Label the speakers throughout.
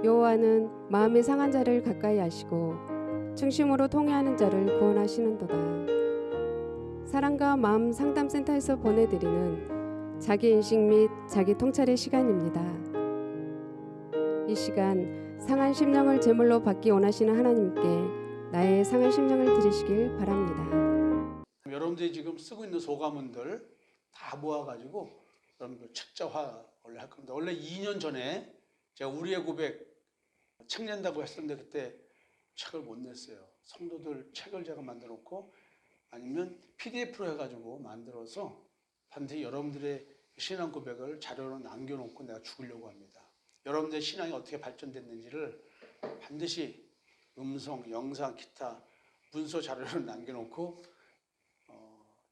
Speaker 1: 여호와는 마음이 상한 자를 가까이 하시고 중심으로 통회하는 자를 구원하시는도다. 사랑과 마음 상담센터에서 보내드리는 자기 인식 및 자기 통찰의 시간입니다. 이 시간 상한 심령을 제물로 받기 원하시는 하나님께 나의 상한 심령을 드리시길 바랍니다.
Speaker 2: 여러분들이 지금 쓰고 있는 소가문들 다 모아가지고 여러분들 책자화 원래 할 겁니다. 원래 2년 전에 제가 우리의 고백 책 낸다고 했었는데 그때 책을 못 냈어요. 성도들 책을 제가 만들어 놓고 아니면 PDF로 해가지고 만들어서 반드시 여러분들의 신앙 고백을 자료로 남겨놓고 내가 죽으려고 합니다. 여러분들의 신앙이 어떻게 발전됐는지를 반드시 음성, 영상, 기타 문서 자료를 남겨놓고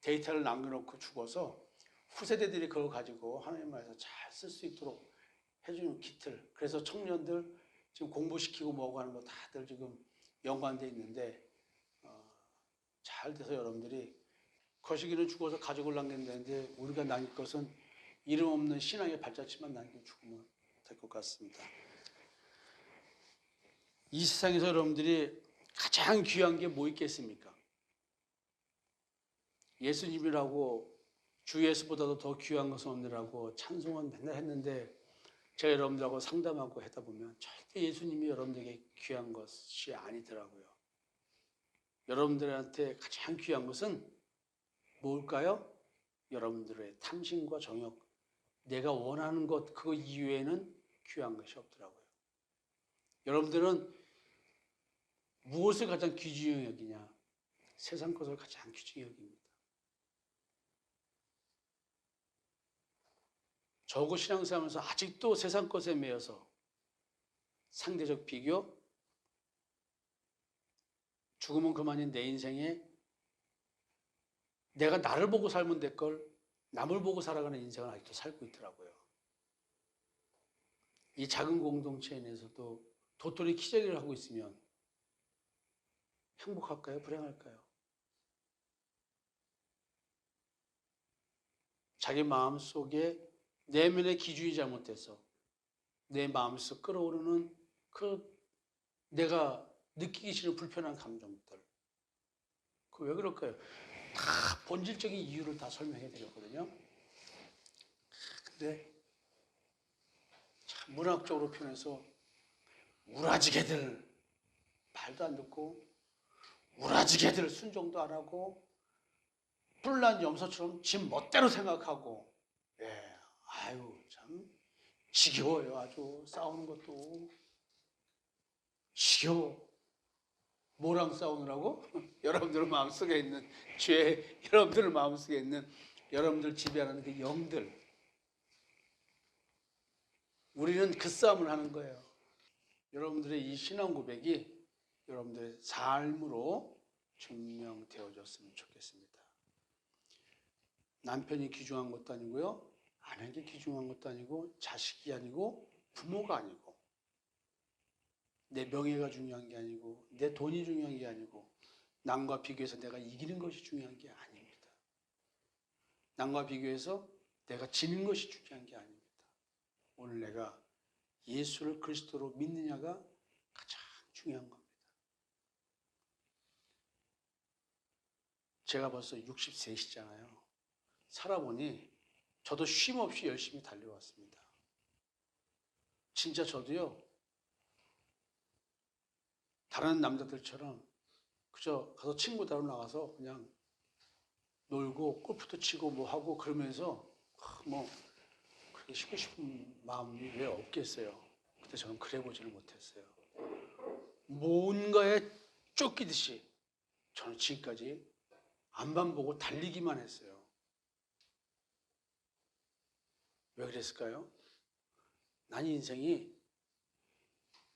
Speaker 2: 데이터를 남겨놓고 죽어서 후세대들이 그걸 가지고 하나님 말에서 잘 쓸 수 있도록 해주는 기틀. 그래서 청년들 지금 공부시키고 뭐고 하는 거 다들 지금 연관돼 있는데 잘 돼서 여러분들이 거시기는 죽어서 가족을 남긴다는데 우리가 남길 것은 이름 없는 신앙의 발자취만 남기고 죽으면 될 것 같습니다. 이 세상에서 여러분들이 가장 귀한 게 뭐 있겠습니까? 예수님이라고 주 예수보다도 더 귀한 것은 없느라고 찬송은 맨날 했는데 제가 여러분들하고 상담하고 하다 보면 절대 예수님이 여러분들에게 귀한 것이 아니더라고요. 여러분들한테 가장 귀한 것은 뭘까요? 여러분들의 탐심과 정욕, 내가 원하는 것 그 이외에는 귀한 것이 없더라고요. 여러분들은 무엇을 가장 귀중히 여기냐? 세상 것을 가장 귀중히 여깁니다. 저하고 신앙생활하면서 아직도 세상 것에 매여서 상대적 비교, 죽으면 그만인 내 인생에 내가 나를 보고 살면 될 걸 남을 보고 살아가는 인생을 아직도 살고 있더라고요. 이 작은 공동체 내에서도 도토리 키재기를 하고 있으면 행복할까요? 불행할까요? 자기 마음속에 내면의 기준이 잘못돼서 내 마음속 끌어오르는 그 내가 느끼기 싫은 불편한 감정들, 그 왜 그럴까요? 다 본질적인 이유를 다 설명해 드렸거든요. 근데 참 문학적으로 표현해서 우라지개들 말도 안 듣고 우라지개들 순종도 안 하고 뿔난 염소처럼 지 멋대로 생각하고 아유 참 지겨워요. 아주 싸우는 것도 지겨워. 뭐랑 싸우느라고? 여러분들 마음속에 있는 죄, 여러분들 마음속에 있는 여러분들 지배하는 그 영들. 우리는 그 싸움을 하는 거예요. 여러분들의 이 신앙 고백이 여러분들의 삶으로 증명되어졌으면 좋겠습니다. 남편이 귀중한 것도 아니고요, 아내에게 귀중한 것도 아니고, 자식이 아니고, 부모가 아니고, 내 명예가 중요한 게 아니고, 내 돈이 중요한 게 아니고, 남과 비교해서 내가 이기는 것이 중요한 게 아닙니다. 남과 비교해서 내가 지는 것이 중요한 게 아닙니다. 오늘 내가 예수를 그리스도로 믿느냐가 가장 중요한 겁니다. 제가 벌써 63시잖아요. 살아보니 저도 쉼없이 열심히 달려왔습니다. 진짜 저도요, 다른 남자들처럼 그저 가서 친구들하고 나가서 그냥 놀고 골프도 치고 뭐 하고 그러면서 뭐 그렇게 쉬고 싶은 마음이 왜 없겠어요. 근데 저는 그래 보지는 못했어요. 뭔가에 쫓기듯이 저는 지금까지 앞만 보고 달리기만 했어요. 왜 그랬을까요? 난 인생이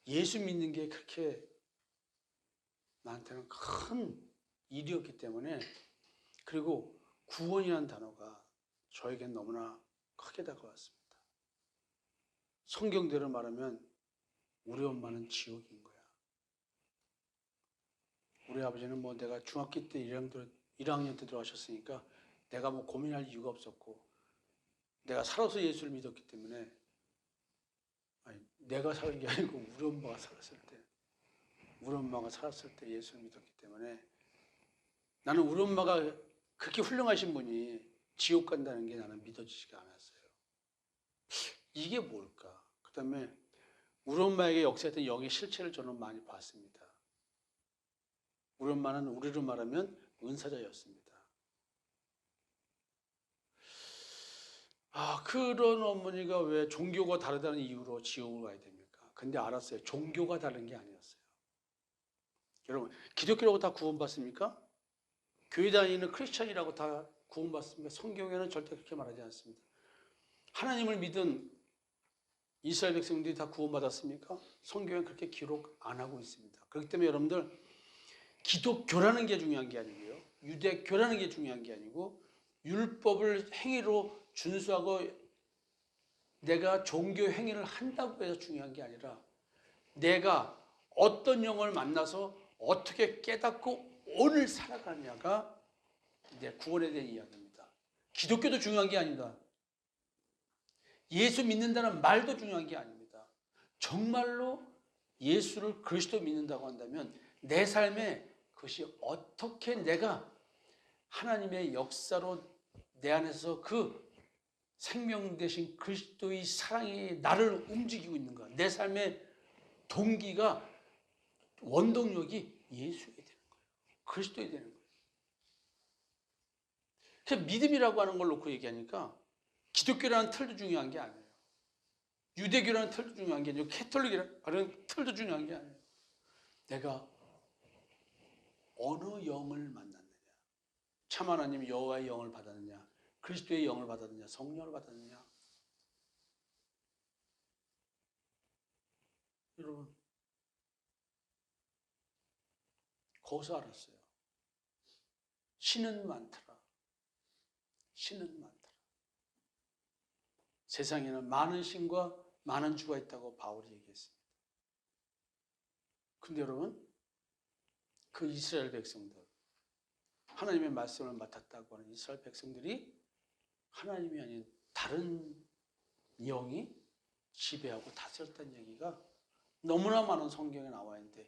Speaker 2: 예수 믿는 게 그렇게 나한테는 큰 일이었기 때문에, 그리고 구원이라는 단어가 저에겐 너무나 크게 다가왔습니다. 성경대로 말하면 우리 엄마는 지옥인 거야. 우리 아버지는 뭐 내가 중학교 때 1학년 때 들어가셨으니까 내가 뭐 고민할 이유가 없었고, 내가 살아서 예수를 믿었기 때문에 내가 사는 게 아니고 우리 엄마가 살았을 때, 우리 엄마가 살았을 때 예수를 믿었기 때문에 나는 우리 엄마가 그렇게 훌륭하신 분이 지옥 간다는 게 나는 믿어지지가 않았어요. 이게 뭘까? 그 다음에 우리 엄마에게 역사했던 영의 실체를 저는 많이 봤습니다. 우리 엄마는 우리로 말하면 은사자였습니다. 그런 어머니가 왜 종교가 다르다는 이유로 지옥을 가야 됩니까? 근데 알았어요. 종교가 다른 게 아니었어요. 여러분, 기독교라고 다 구원받습니까? 교회 다니는 크리스천이라고 다 구원받습니까? 성경에는 절대 그렇게 말하지 않습니다. 하나님을 믿은 이스라엘 백성들이 다 구원받았습니까? 성경에 그렇게 기록 안 하고 있습니다. 그렇기 때문에 여러분들, 기독교라는 게 중요한 게 아니고요, 유대교라는 게 중요한 게 아니고, 율법을 행위로 준수하고 내가 종교 행위를 한다고 해서 중요한 게 아니라 내가 어떤 영을 만나서 어떻게 깨닫고 오늘 살아가느냐가 내 구원에 대한 이야기입니다. 기독교도 중요한 게 아닙니다. 예수 믿는다는 말도 중요한 게 아닙니다. 정말로 예수를 그리스도 믿는다고 한다면 내 삶에 그것이 어떻게 내가 하나님의 역사로 내 안에서 그 생명 되신 그리스도의 사랑이 나를 움직이고 있는가, 내 삶의 동기가, 원동력이 예수에 되는 거예요. 그리스도에 되는 거예요. 그래서 믿음이라고 하는 걸 놓고 얘기하니까 기독교라는 틀도 중요한 게 아니에요. 유대교라는 틀도 중요한 게 아니고 캐톨릭이라는 틀도 중요한 게 아니에요. 내가 어느 영을 만났느냐, 참 하나님 여호와의 영을 받았느냐, 그리스도의 영을 받았느냐, 성령을 받았느냐. 여러분, 거기서 알았어요. 신은 많더라. 신은 많더라. 세상에는 많은 신과 많은 주가 있다고 바울이 얘기했습니다. 근데 여러분, 그 이스라엘 백성들, 하나님의 말씀을 맡았다고 하는 이스라엘 백성들이 하나님이 아닌 다른 영이 지배하고 다스렸다는 얘기가 너무나 많은 성경에 나와 있는데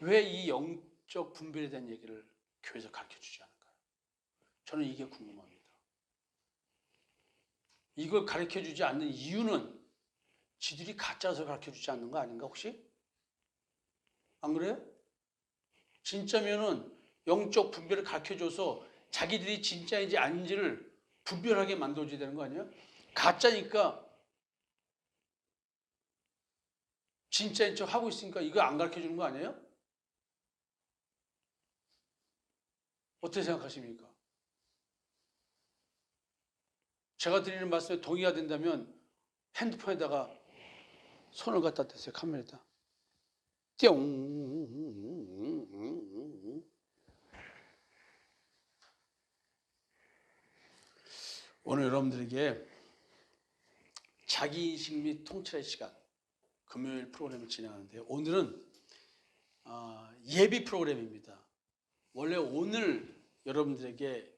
Speaker 2: 왜 이 영적 분별에 대한 얘기를 교회에서 가르쳐주지 않을까요? 저는 이게 궁금합니다. 이걸 가르쳐주지 않는 이유는 지들이 가짜서 가르쳐주지 않는 거 아닌가 혹시? 안 그래요? 진짜면은 영적 분별을 가르쳐줘서 자기들이 진짜인지 아닌지를 분별하게 만들어줘야 되는 거 아니에요? 가짜니까 진짜인 척 하고 있으니까 이거 안 가르쳐주는 거 아니에요? 어떻게 생각하십니까? 제가 드리는 말씀에 동의가 된다면 핸드폰에다가 손을 갖다 대세요. 카메라에다. 뿅. 오늘 여러분들에게 자기인식 및 통찰의 시간, 금요일 프로그램을 진행하는데요. 오늘은 예비 프로그램입니다. 원래 오늘 여러분들에게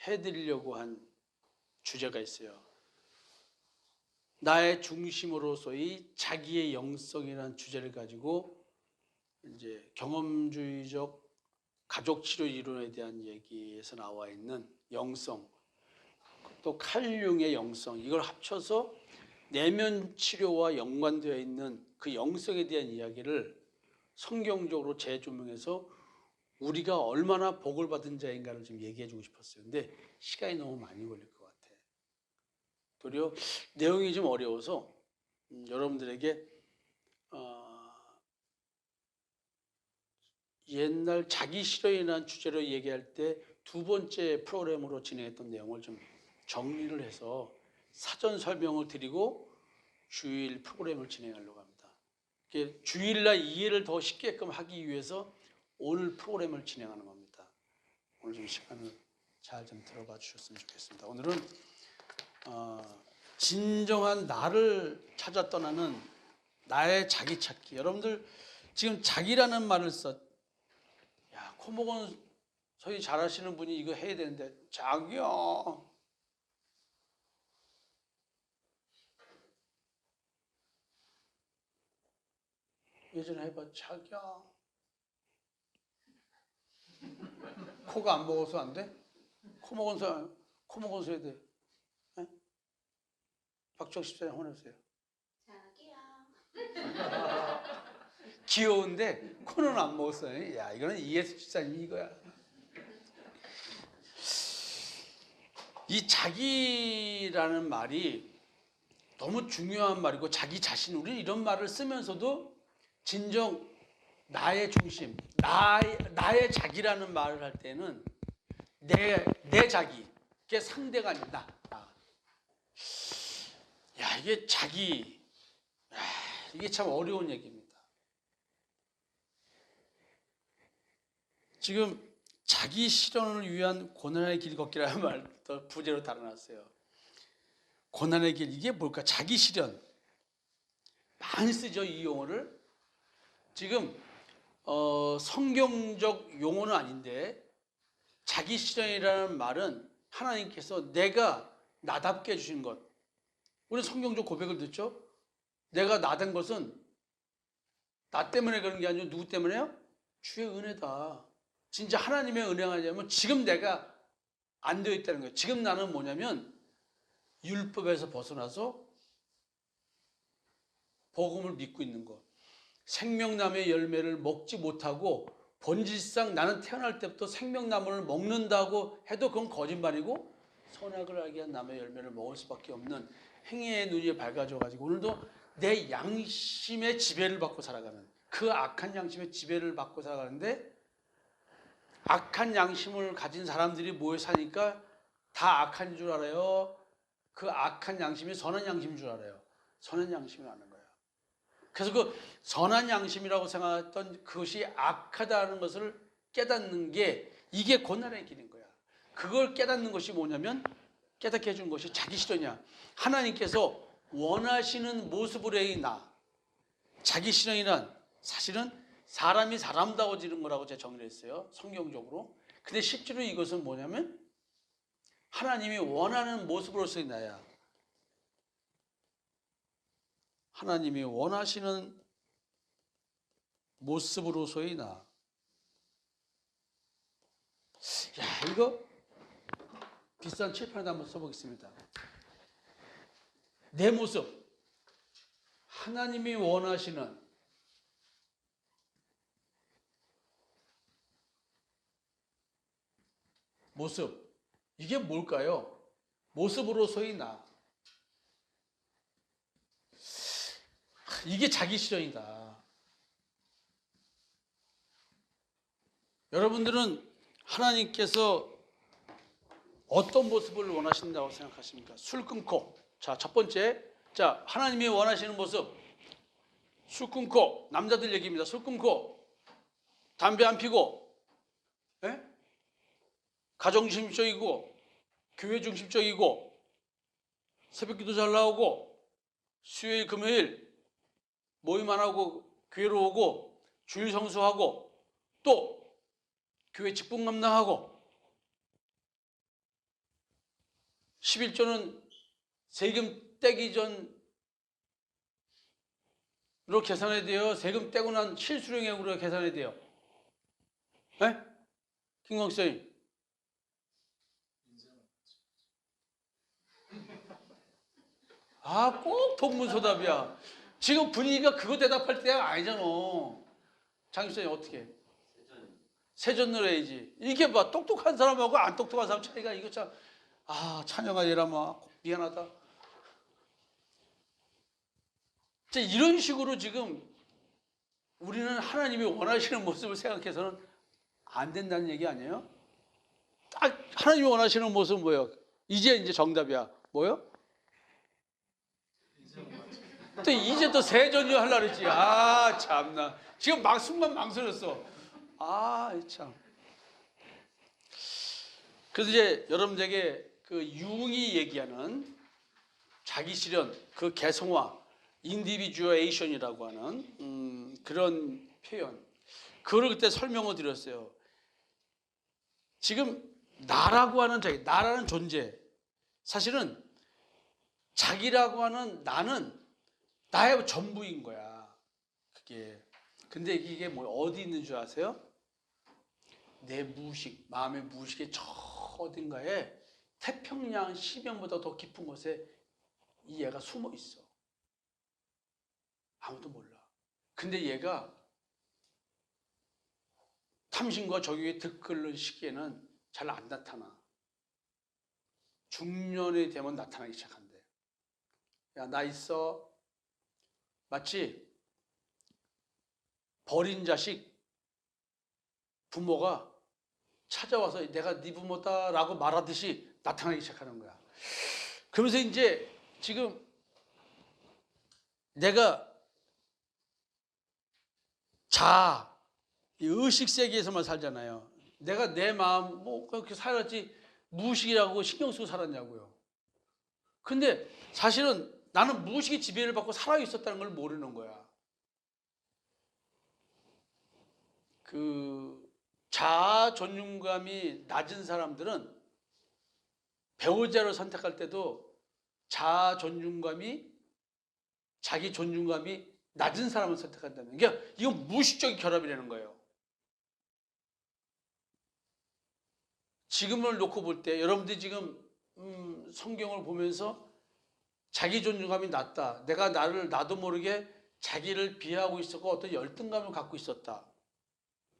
Speaker 2: 해드리려고 한 주제가 있어요. 나의 중심으로서의 자기의 영성이라는 주제를 가지고 이제 경험주의적 가족 치료 이론에 대한 얘기에서 나와 있는 영성, 또 칼융의 영성, 이걸 합쳐서 내면 치료와 연관되어 있는 그 영성에 대한 이야기를 성경적으로 재조명해서 우리가 얼마나 복을 받은 자인가를 좀 얘기해 주고 싶었어요. 근데 시간이 너무 많이 걸릴 것 같아. 도리어 내용이 좀 어려워서 여러분들에게 옛날 자기 실현이라는 주제로 얘기할 때 두 번째 프로그램으로 진행했던 내용을 좀 정리를 해서 사전 설명을 드리고 주일 프로그램을 진행하려고 합니다. 주일날 이해를 더 쉽게끔 하기 위해서 오늘 프로그램을 진행하는 겁니다. 오늘 좀 시간을 잘 좀 들어봐 주셨으면 좋겠습니다. 오늘은 진정한 나를 찾아 떠나는 나의 자기 찾기. 여러분들 지금 자기라는 말을 코목원 소위 잘하시는 분이 이거 해야 되는데 자기야. 예전에 해봐. 자기야. 코가 안 먹어서 안 돼? 코 먹어서 해야 돼. 네? 박정 십사장 한번 해보세요.
Speaker 3: 자기야.
Speaker 2: 귀여운데 코는 안 먹었어요. 야, 이거는 이예수 집사님 이거야. 이 자기라는 말이 너무 중요한 말이고, 자기 자신, 우리는 이런 말을 쓰면서도 진정 나의 중심, 나의 자기라는 말을 할 때는 내 자기, 그게 상대가 아니다. 야, 이게 자기, 이게 참 어려운 얘기입니다. 지금 자기 실현을 위한 고난의 길 걷기라는 말도 부제로 달아놨어요. 고난의 길, 이게 뭘까? 자기 실현. 많이 쓰죠, 이 용어를. 지금 성경적 용어는 아닌데, 자기 실현이라는 말은 하나님께서 내가 나답게 해주신 것. 우리 성경적 고백을 듣죠? 내가 나된 것은 나 때문에 그런 게 아니고 누구 때문에요? 주의 은혜다. 진짜 하나님의 은혜가 아니냐면 지금 내가 안 되어 있다는 거예요. 지금 나는 뭐냐면 율법에서 벗어나서 복음을 믿고 있는 것. 생명나무의 열매를 먹지 못하고 본질상 나는 태어날 때부터 생명나무를 먹는다고 해도 그건 거짓말이고, 선악을 알게 한 나무의 열매를 먹을 수밖에 없는 행위의 눈이 밝아져가지고 오늘도 내 양심의 지배를 받고 살아가는, 그 악한 양심의 지배를 받고 살아가는데, 악한 양심을 가진 사람들이 모여 사니까 다 악한 줄 알아요? 그 악한 양심이 선한 양심인 줄 알아요? 선한 양심이 아는 거예요. 그래서 그 선한 양심이라고 생각했던 그것이 악하다는 것을 깨닫는 게, 이게 고난의 길인 거야. 그걸 깨닫는 것이 뭐냐면, 깨닫게 해준 것이 자기 실현이야. 하나님께서 원하시는 모습으로의 나. 자기 실현이란 사실은 사람이 사람다워지는 거라고 제가 정리를 했어요, 성경적으로. 근데 실제로 이것은 뭐냐면 하나님이 원하는 모습으로서의 나야. 하나님이 원하시는 모습으로서의 나. 야, 이거 비싼 칠판에다 한번 써보겠습니다. 내 모습, 하나님이 원하시는 모습, 이게 뭘까요? 모습으로서의 나. 이게 자기 실현이다. 여러분들은 하나님께서 어떤 모습을 원하신다고 생각하십니까? 술 끊고, 자, 첫 번째, 자, 하나님이 원하시는 모습, 술 끊고, 남자들 얘기입니다. 술 끊고, 담배 안 피고, 예? 가정 중심적이고, 교회 중심적이고, 새벽기도 잘 나오고, 수요일 금요일 모임 안 하고 교회로 오고, 주일 성수하고, 또 교회 직분 감당하고, 11조는 세금 떼기 전으로 계산해야 돼요? 세금 떼고 난 실수령액으로 계산해야 돼요? 네? 김광수님. 아, 꼭 동문서답이야. 지금 분위기가 그거 대답할 때가 아니잖아. 장입사님 어떻게 해? 세전으로 해야지. 이게 봐, 똑똑한 사람하고 안 똑똑한 사람 차이가, 이거 참, 아, 찬영아 얘라마 미안하다. 자, 이런 식으로 지금 우리는 하나님이 원하시는 모습을 생각해서는 안 된다는 얘기 아니에요? 딱 하나님이 원하시는 모습은 뭐예요? 이제 정답이야. 뭐요? 또 이제 또 세전이 하려고 그랬지. 아, 참나. 지금 막 순간 망설였어. 아, 참. 그래서 이제 여러분들에게 그 융이 얘기하는 자기 실현, 그 개성화, 인디비주에이션이라고 하는 그런 표현, 그걸 그때 설명을 드렸어요. 지금 나라고 하는 자기, 나라는 존재, 사실은 자기라고 하는 나는 나의 전부인 거야. 그게 근데 이게 뭐 어디 있는 줄 아세요? 내 무의식, 마음의 무의식의 저 어딘가에 태평양 시면보다 더 깊은 곳에 이 얘가 숨어 있어. 아무도 몰라. 근데 얘가 탐심과 적용에 들끓는 시기에는 잘 안 나타나. 중년이 되면 나타나기 시작한대. 야, 나 있어. 마치 버린 자식 부모가 찾아와서 내가 네 부모다라고 말하듯이 나타나기 시작하는 거야. 그러면서 이제 지금 내가 이 의식 세계에서만 살잖아요. 내가 내 마음 뭐 그렇게 살았지 무의식이라고 신경 쓰고 살았냐고요. 근데 사실은 나는 무의식의 지배를 받고 살아 있었다는 걸 모르는 거야. 그 자아 존중감이 낮은 사람들은 배우자를 선택할 때도 자아 존중감이 자기 존중감이 낮은 사람을 선택한다는 게 이건 무의식적인 결합이라는 거예요. 지금을 놓고 볼 때 여러분들이 지금 성경을 보면서 자기 존중감이 낮다. 내가 나도 모르게 자기를 비하하고 있었고 어떤 열등감을 갖고 있었다.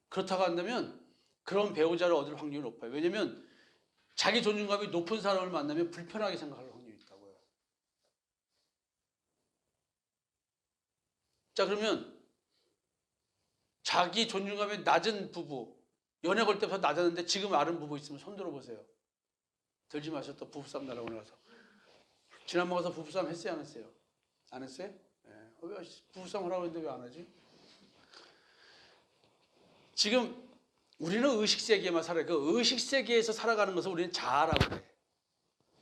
Speaker 2: 그렇다고 한다면 그런 배우자를 얻을 확률이 높아요. 왜냐하면 자기 존중감이 높은 사람을 만나면 불편하게 생각할 확률이 있다고요. 자, 그러면 자기 존중감이 낮은 부부, 연애 걸 때부터 낮았는데 지금 아는 부부 있으면 손 들어보세요. 들지 마셔. 또 부부싸움 나라고 나서. 지난번 가서 부부싸움 했어요, 안 했어요? 안 했어요? 네. 왜 부부싸움 하라고 했는데 왜 안 하지? 지금 우리는 의식세계에만 살아요. 그 의식세계에서 살아가는 것을 우리는 자아라고 해.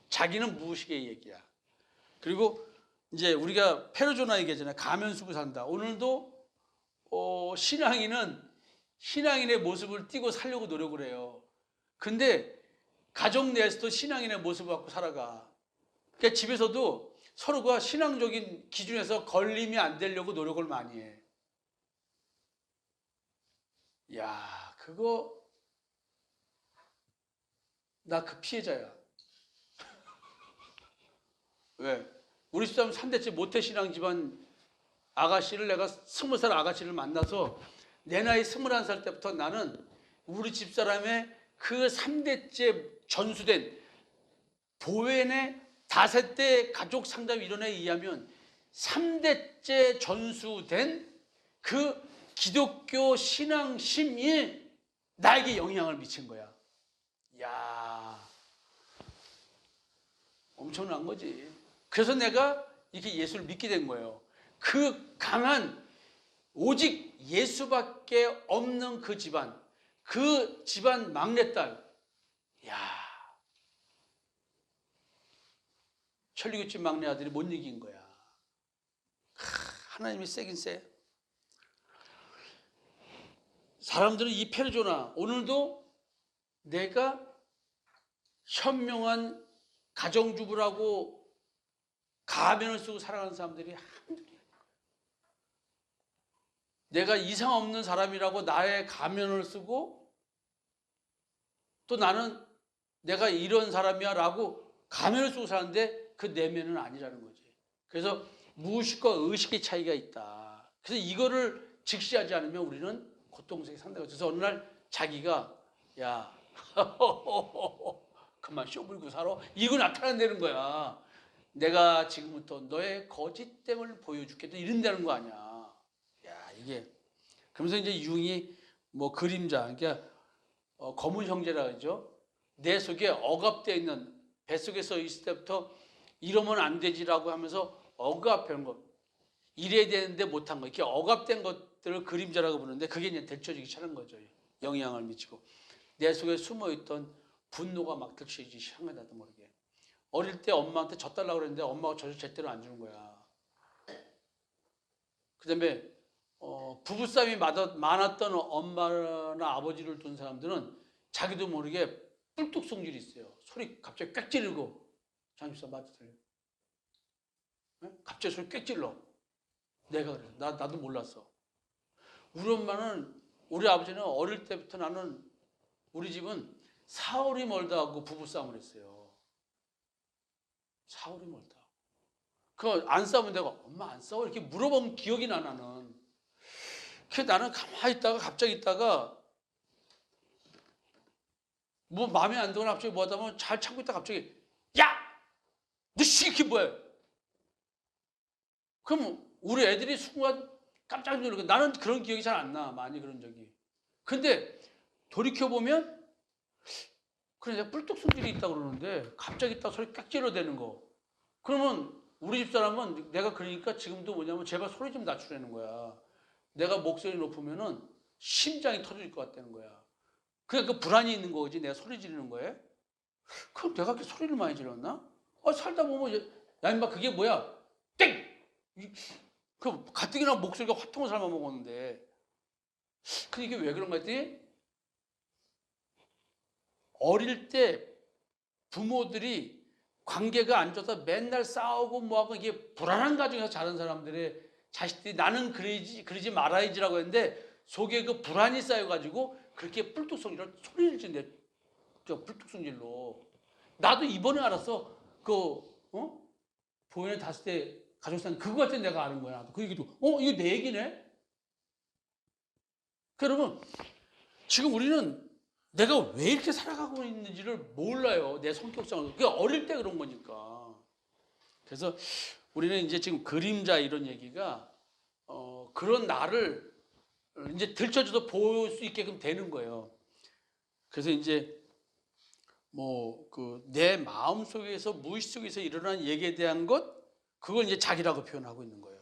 Speaker 2: 자기는 무의식의 얘기야. 그리고 이제 우리가 페르조나 얘기하잖아요. 가면수부 산다. 오늘도 신앙인의 모습을 띠고 살려고 노력을 해요. 근데 가정 내에서도 신앙인의 모습을 갖고 살아가. 그러니까 집에서도 서로가 신앙적인 기준에서 걸림이 안 되려고 노력을 많이 해. 야, 그거 나 그 피해자야. 왜? 우리 집사람 3대째 모태신앙 집안 아가씨를 내가 20살 아가씨를 만나서 내 나이 21살 때부터 나는 우리 집사람의 그 3대째 전수된 보웬의 다세대 가족 상담위원회에 의하면 3대째 전수된 그 기독교 신앙심이 나에게 영향을 미친 거야. 야, 엄청난 거지. 그래서 내가 이렇게 예수를 믿게 된 거예요. 그 강한 오직 예수밖에 없는 그 집안 막내딸. 야, 천리교집 막내 아들이 못 이긴 거야. 하나님이 세긴 세. 사람들은 이 페르조나 오늘도 내가 현명한 가정주부라고 가면을 쓰고 살아가는 사람들이 한둘이야. 내가 이상 없는 사람이라고 나의 가면을 쓰고 또 나는 내가 이런 사람이야 라고 가면을 쓰고 사는데 그 내면은 아니라는 거지. 그래서 무의식과 의식의 차이가 있다. 그래서 이거를 직시하지 않으면 우리는 고통스럽게 산다고. 그래서 어느 날 자기가 야 그만 쇼불고 살아. 이거 나타난다는 거야. 내가 지금부터 너의 거짓됨을 보여줄게. 또 이런다는 거 아니야. 야, 이게. 그러면서 이제 융이 뭐 그림자, 그러니까 검은 형제라 그러죠. 내 속에 억압되어 있는, 뱃속에서 있을 때부터 이러면 안 되지라고 하면서 억압한 것. 이래야 되는데 못한 거. 이렇게 억압된 것들을 그림자라고 부르는데 그게 이제 들춰지기 시작한 거죠. 영향을 미치고. 내 속에 숨어있던 분노가 막 들춰지기 시작한 거야, 나도 모르게. 어릴 때 엄마한테 젖달라고 그랬는데 엄마가 젖을 제대로 안 주는 거야. 그 다음에 부부싸움이 많았던 엄마나 아버지를 둔 사람들은 자기도 모르게 뿔뚝 성질이 있어요. 소리 갑자기 꽥 지르고. 장집사 맞아 들려? 네? 갑자기 소리 꽥 질러. 내가 그래. 나도 몰랐어. 우리 엄마는, 우리 아버지는 어릴 때부터 나는, 우리 집은 사월이 멀다 하고 부부싸움을 했어요. 사월이 멀다. 그거 안 싸우면 내가 엄마 안 싸워? 이렇게 물어본 기억이 나, 나는. 그래서 나는 가만히 있다가 갑자기 있다가 뭐 마음에 안 들거나 갑자기 뭐 하다 보면 잘 참고 있다가 갑자기 야! 너 이게 뭐야? 그럼 우리 애들이 순간 깜짝 놀라고, 나는 그런 기억이 잘 안 나. 많이 그런 적이. 근데 돌이켜보면 그래, 내가 뿔뚝손질이 있다고 그러는데 갑자기 있다가 소리 깍 질러대는 거. 그러면 우리 집 사람은 내가 그러니까 지금도 뭐냐면 제발 소리 좀 낮추라는 거야. 내가 목소리 높으면은 심장이 터질 것 같다는 거야. 그러니까 그 불안이 있는 거지. 내가 소리 지르는 거에. 그럼 내가 그렇게 소리를 많이 질렀나? 살다 보면 야 임마 그게 뭐야? 땡! 그 가뜩이나 목소리가 화통을 삶아 먹었는데. 근데 이게 왜 그런가 했더니 어릴 때 부모들이 관계가 안 좋아서 맨날 싸우고 뭐하고 이게 불안한 가정에서 자란 사람들의 자식들이 나는 그러지 말아야지라고 했는데 속에 그 불안이 쌓여가지고 그렇게 뿔뚝성질로 소리를 지른대. 뿔뚝성질로. 나도 이번에 알았어. 보현에 닿았을 때 가족상 그거 같은 내가 아는 거야. 그 얘기도 이거 내 얘기네. 그러면 지금 우리는 내가 왜 이렇게 살아가고 있는지를 몰라요. 내 성격상으로. 그게 어릴 때 그런 거니까. 그래서 우리는 이제 지금 그림자 이런 얘기가 그런 나를 이제 들춰줘서 볼 수 있게끔 되는 거예요. 그래서 이제 뭐 내 마음 속에서 무의식 속에서 일어난 얘기에 대한 것, 그걸 이제 자기라고 표현하고 있는 거예요.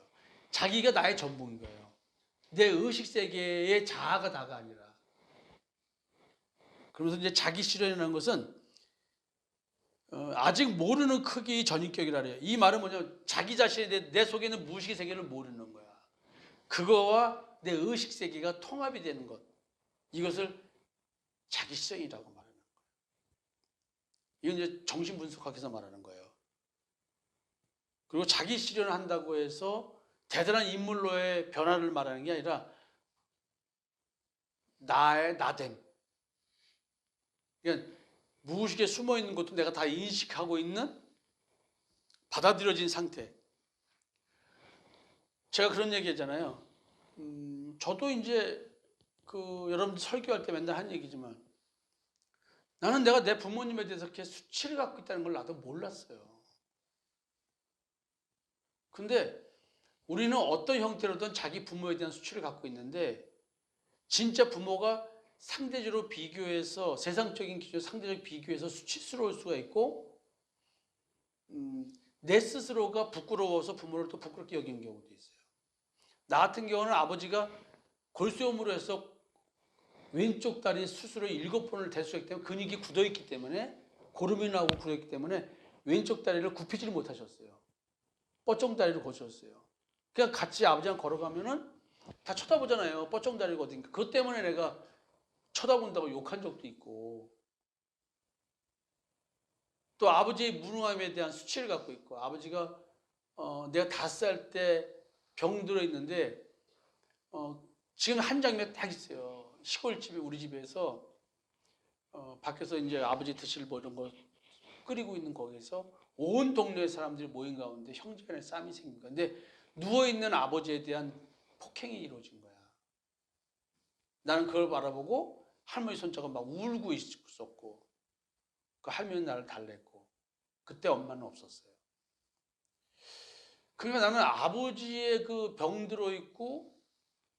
Speaker 2: 자기가 나의 전부인 거예요. 내 의식 세계의 자아가 다가 아니라. 그러면서 이제 자기 실현이라는 것은 아직 모르는 크기의 전인격이라 그래요. 이 말은 뭐냐면 자기 자신에 내 속에 있는 무의식의 세계를 모르는 거야. 그거와 내 의식 세계가 통합이 되는 것. 이것을 자기 실현이라고 말하는 거예요. 이건 이제 정신분석학에서 말하는 거예요. 그리고 자기 실현을 한다고 해서 대단한 인물로의 변화를 말하는 게 아니라 나의 나됨. 그러니까 무의식에 숨어 있는 것도 내가 다 인식하고 있는 받아들여진 상태. 제가 그런 얘기 했잖아요. 저도 이제 여러분들 설교할 때 맨날 한 얘기지만 나는 내가 내 부모님에 대해서 이렇게 수치를 갖고 있다는 걸 나도 몰랐어요. 근데 우리는 어떤 형태로든 자기 부모에 대한 수치를 갖고 있는데 진짜 부모가 상대적으로 비교해서 세상적인 기준으로 상대적 비교해서 수치스러울 수가 있고 내 스스로가 부끄러워서 부모를 또 부끄럽게 여기는 경우도 있어요. 나 같은 경우는 아버지가 골수염으로 해서 왼쪽 다리 수술을 7번을 대수했기 때문에 근육이 굳어있기 때문에 고름이 나고 굳어있기 때문에 왼쪽 다리를 굽히지를 못하셨어요. 뻗정 다리를 고쳤어요. 그냥 같이 아버지랑 걸어가면은 다 쳐다보잖아요. 뻗정 다리가 어딘가. 그것 때문에 내가 쳐다본다고 욕한 적도 있고 또 아버지의 무능함에 대한 수치를 갖고 있고 아버지가 내가 5살 때 병들어 있는데 지금 한 장면 딱 있어요. 시골집에 우리 집에서 밖에서 이제 아버지 드실 뭐 이런 거 끓이고 있는 거기서 온 동네 사람들이 모인 가운데 형제간의 싸움이 생긴 거야. 근데 누워있는 아버지에 대한 폭행이 이루어진 거야. 나는 그걸 바라보고 할머니 손자가 막 울고 있었고 그 할머니는 나를 달랬고 그때 엄마는 없었어요. 그러니까 나는 아버지의 그 병들어 있고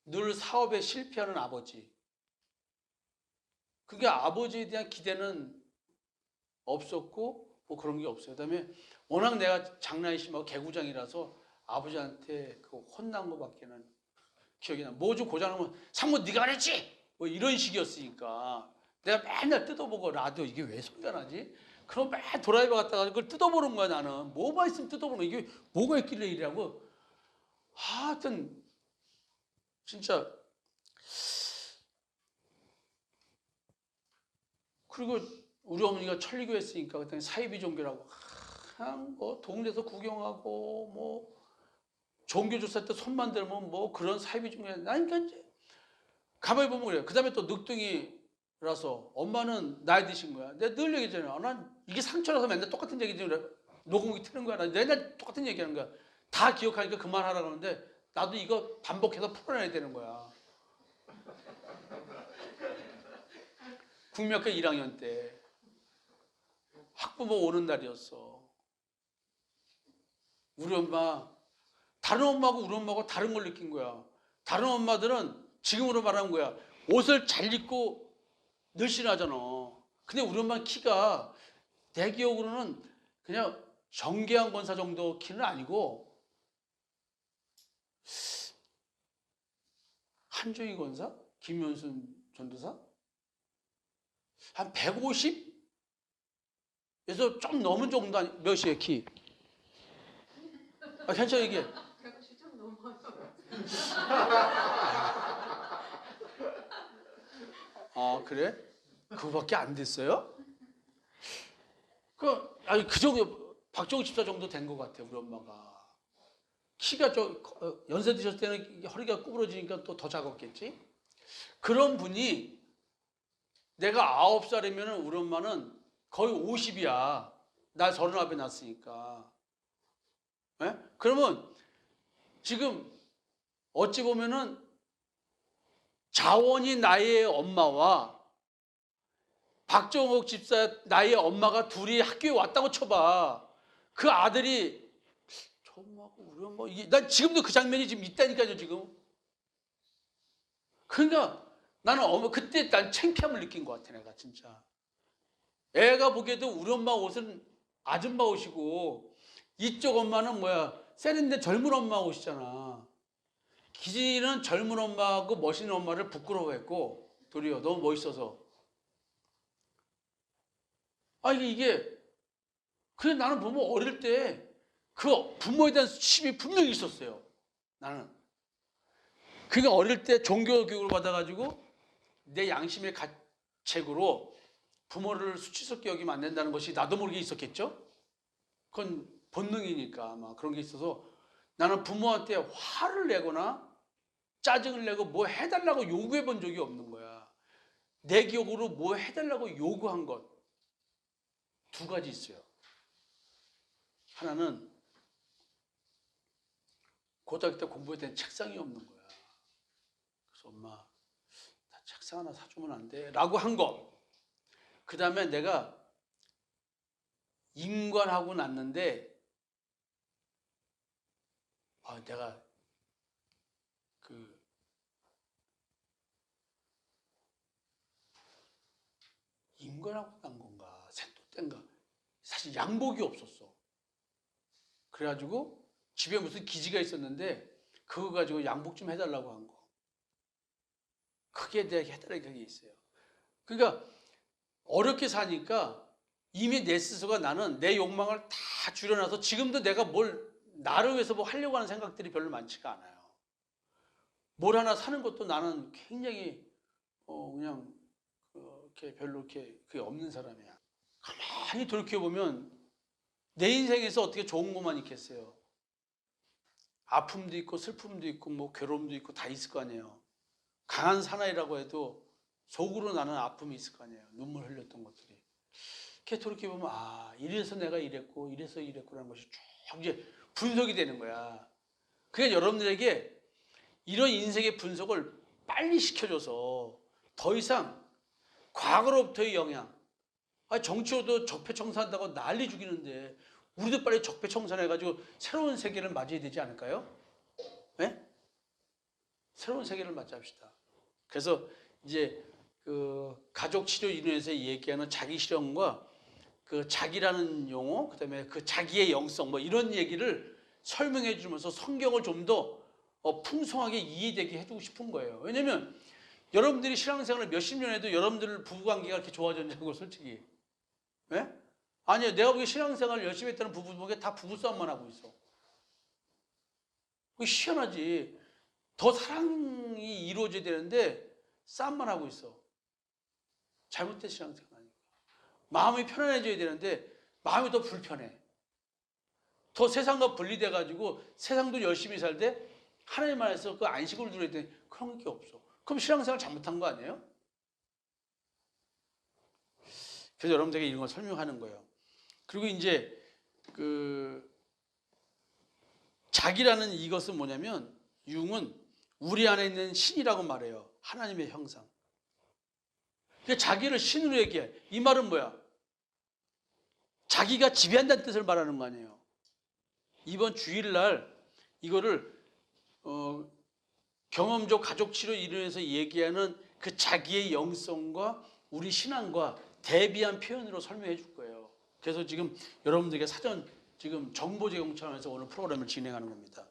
Speaker 2: 늘 사업에 실패하는 아버지, 그게 아버지에 대한 기대는 없었고 뭐 그런 게 없어요. 그다음에 워낙 내가 장난이 심하고 개구장이라서 아버지한테 그 혼난 거밖에는 기억이 나. 뭐 좀 고장나면 상무 네가 그랬지? 뭐 이런 식이었으니까 내가 맨날 뜯어보고 라디오 이게 왜 소리가 나지? 그럼 맨 드라이버 갔다가 그걸 뜯어보는 거야. 나는 뭐가 있으면 뜯어보는 거야. 이게 뭐가 있길래 이라고. 하여튼 진짜. 그리고 우리 어머니가 천리교 했으니까 그때 사이비 종교라고 그냥 뭐 동네에서 구경하고 뭐 종교 조사 때 손만 들면 뭐 그런 사이비 종교. 난 그러니까 이제 가만히 보면 그래요. 그 다음에 또 늑둥이라서 엄마는 나이 드신 거야. 내가 늘 얘기했잖아요. 난 이게 상처라서 맨날 똑같은 얘기지. 녹음기 트는 거야. 나 맨날 똑같은 얘기하는 거야. 다 기억하니까 그만하라 그러는데 나도 이거 반복해서 풀어내야 되는 거야. 국민학교 1학년 때 학부모 오는 날이었어. 우리 엄마, 다른 엄마하고 우리 엄마하고 다른 걸 느낀 거야. 다른 엄마들은 지금으로 말하는 거야. 옷을 잘 입고 늘씬하잖아. 근데 우리 엄마 키가 내 기억으로는 그냥 정계한 권사 정도 키는 아니고 한종희 권사? 김현순 전도사? 한 150? 에서 좀 넘은 정도 아니, 몇이에요 키? 아, 괜찮아 이게.
Speaker 1: 150 좀 넘어요.
Speaker 2: 아 그래? 그거밖에 안 됐어요? 그 정도 박정우 집사 정도 된 것 같아요 우리 엄마가. 키가 좀 연세 드셨을 때는 허리가 구부러지니까 또 더 작았겠지. 그런 분이 내가 9살이면 우리 엄마는 거의 50이야. 나 39에 낳았으니까. 예? 그러면 지금 어찌 보면은 자원이 나의 엄마와 박정옥 집사 나의 엄마가 둘이 학교에 왔다고 쳐봐. 그 아들이 저 엄마하고 우리 엄마 이게 난 지금도 그 장면이 지금 있다니까요 지금. 그러니까 나는 그때 난 창피함을 느낀 것 같아 내가 진짜. 애가 보기에도 우리 엄마 옷은 아줌마 옷이고 이쪽 엄마는 뭐야 세련된 젊은 엄마 옷이잖아. 기진이는 젊은 엄마하고 멋있는 엄마를 부끄러워했고 도리어 너무 멋있어서. 아 이게 그냥 나는 보면 어릴 때 그 부모에 대한 수치심이 분명히 있었어요. 나는. 그러니까 어릴 때 종교 교육을 받아가지고 내 양심의 가책으로 부모를 수치스럽게 여기면 안 된다는 것이 나도 모르게 있었겠죠? 그건 본능이니까 아마 그런 게 있어서 나는 부모한테 화를 내거나 짜증을 내고 뭐 해달라고 요구해 본 적이 없는 거야. 내 기억으로 뭐 해달라고 요구한 것 두 가지 있어요. 하나는 고등학교 때 공부할 때는 책상이 없는 거야. 그래서 엄마 나 책상 하나 사주면 안 돼? 라고 한 거. 그 다음에 내가 임관하고 났는데 내가 그 임관하고 난 건가 생도 때인가 사실 양복이 없었어. 그래가지고 집에 무슨 기지가 있었는데 그거 가지고 양복 좀 해달라고 한 거. 그게 내가 해달라는 게 있어요. 그러니까 어렵게 사니까 이미 내 스스로가 나는 내 욕망을 다 줄여놔서 지금도 내가 뭘 나를 위해서 뭐 하려고 하는 생각들이 별로 많지가 않아요. 뭘 하나 사는 것도 나는 굉장히 그냥 이렇게 별로 이렇게 그게 없는 사람이야. 가만히 돌이켜 보면 내 인생에서 어떻게 좋은 것만 있겠어요. 아픔도 있고 슬픔도 있고 뭐 괴로움도 있고 다 있을 거 아니에요. 강한 사나이라고 해도 속으로 나는 아픔이 있을 거 아니에요. 눈물 흘렸던 것들이. 이렇게 돌이켜 보면 이래서 내가 이랬고 이래서 이랬구라는 것이 쭉 이제 분석이 되는 거야. 그러니까 여러분들에게 이런 인생의 분석을 빨리 시켜줘서 더 이상 과거로부터의 영향, 정치로도 적폐청산한다고 난리 죽이는데 우리도 빨리 적폐청산해가지고 새로운 세계를 맞이해야 되지 않을까요? 네? 새로운 세계를 맞이합시다. 그래서 이제 그 가족치료인원에서 얘기하는 자기 실현과 그 자기라는 용어, 그다음에 그 자기의 영성 뭐 이런 얘기를 설명해 주면서 성경을 좀 더 풍성하게 이해되게 해주고 싶은 거예요. 왜냐면 여러분들이 신앙생활을 몇십 년 해도 여러분들 부부관계가 그렇게 좋아졌냐고 솔직히. 네? 아니요. 내가 보기에 신앙생활을 열심히 했다는 부부들에게 다 부부싸움만 하고 있어. 그게 희한하지. 더 사랑이 이루어져야 되는데 싸움만 하고 있어. 잘못된 신앙생활 아니까. 마음이 편안해져야 되는데 마음이 더 불편해. 더 세상과 분리돼가지고 세상도 열심히 살되 하나님 안에서 그 안식을 누려야 되는데 그런 게 없어. 그럼 신앙생활 잘못한 거 아니에요? 그래서 여러분들에게 이런 걸 설명하는 거예요. 그리고 이제 그 자기라는 이것은 뭐냐면, 융은 우리 안에 있는 신이라고 말해요. 하나님의 형상. 그러니까 자기를 신으로 얘기해. 이 말은 뭐야? 자기가 지배한다는 뜻을 말하는 거 아니에요. 이번 주일날 이거를 경험적 가족 치료 이론에서 얘기하는 그 자기의 영성과 우리 신앙과 대비한 표현으로 설명해 줄 거예요. 그래서 지금 여러분들에게 사전 지금 정보 제공 차원에서 오늘 프로그램을 진행하는 겁니다.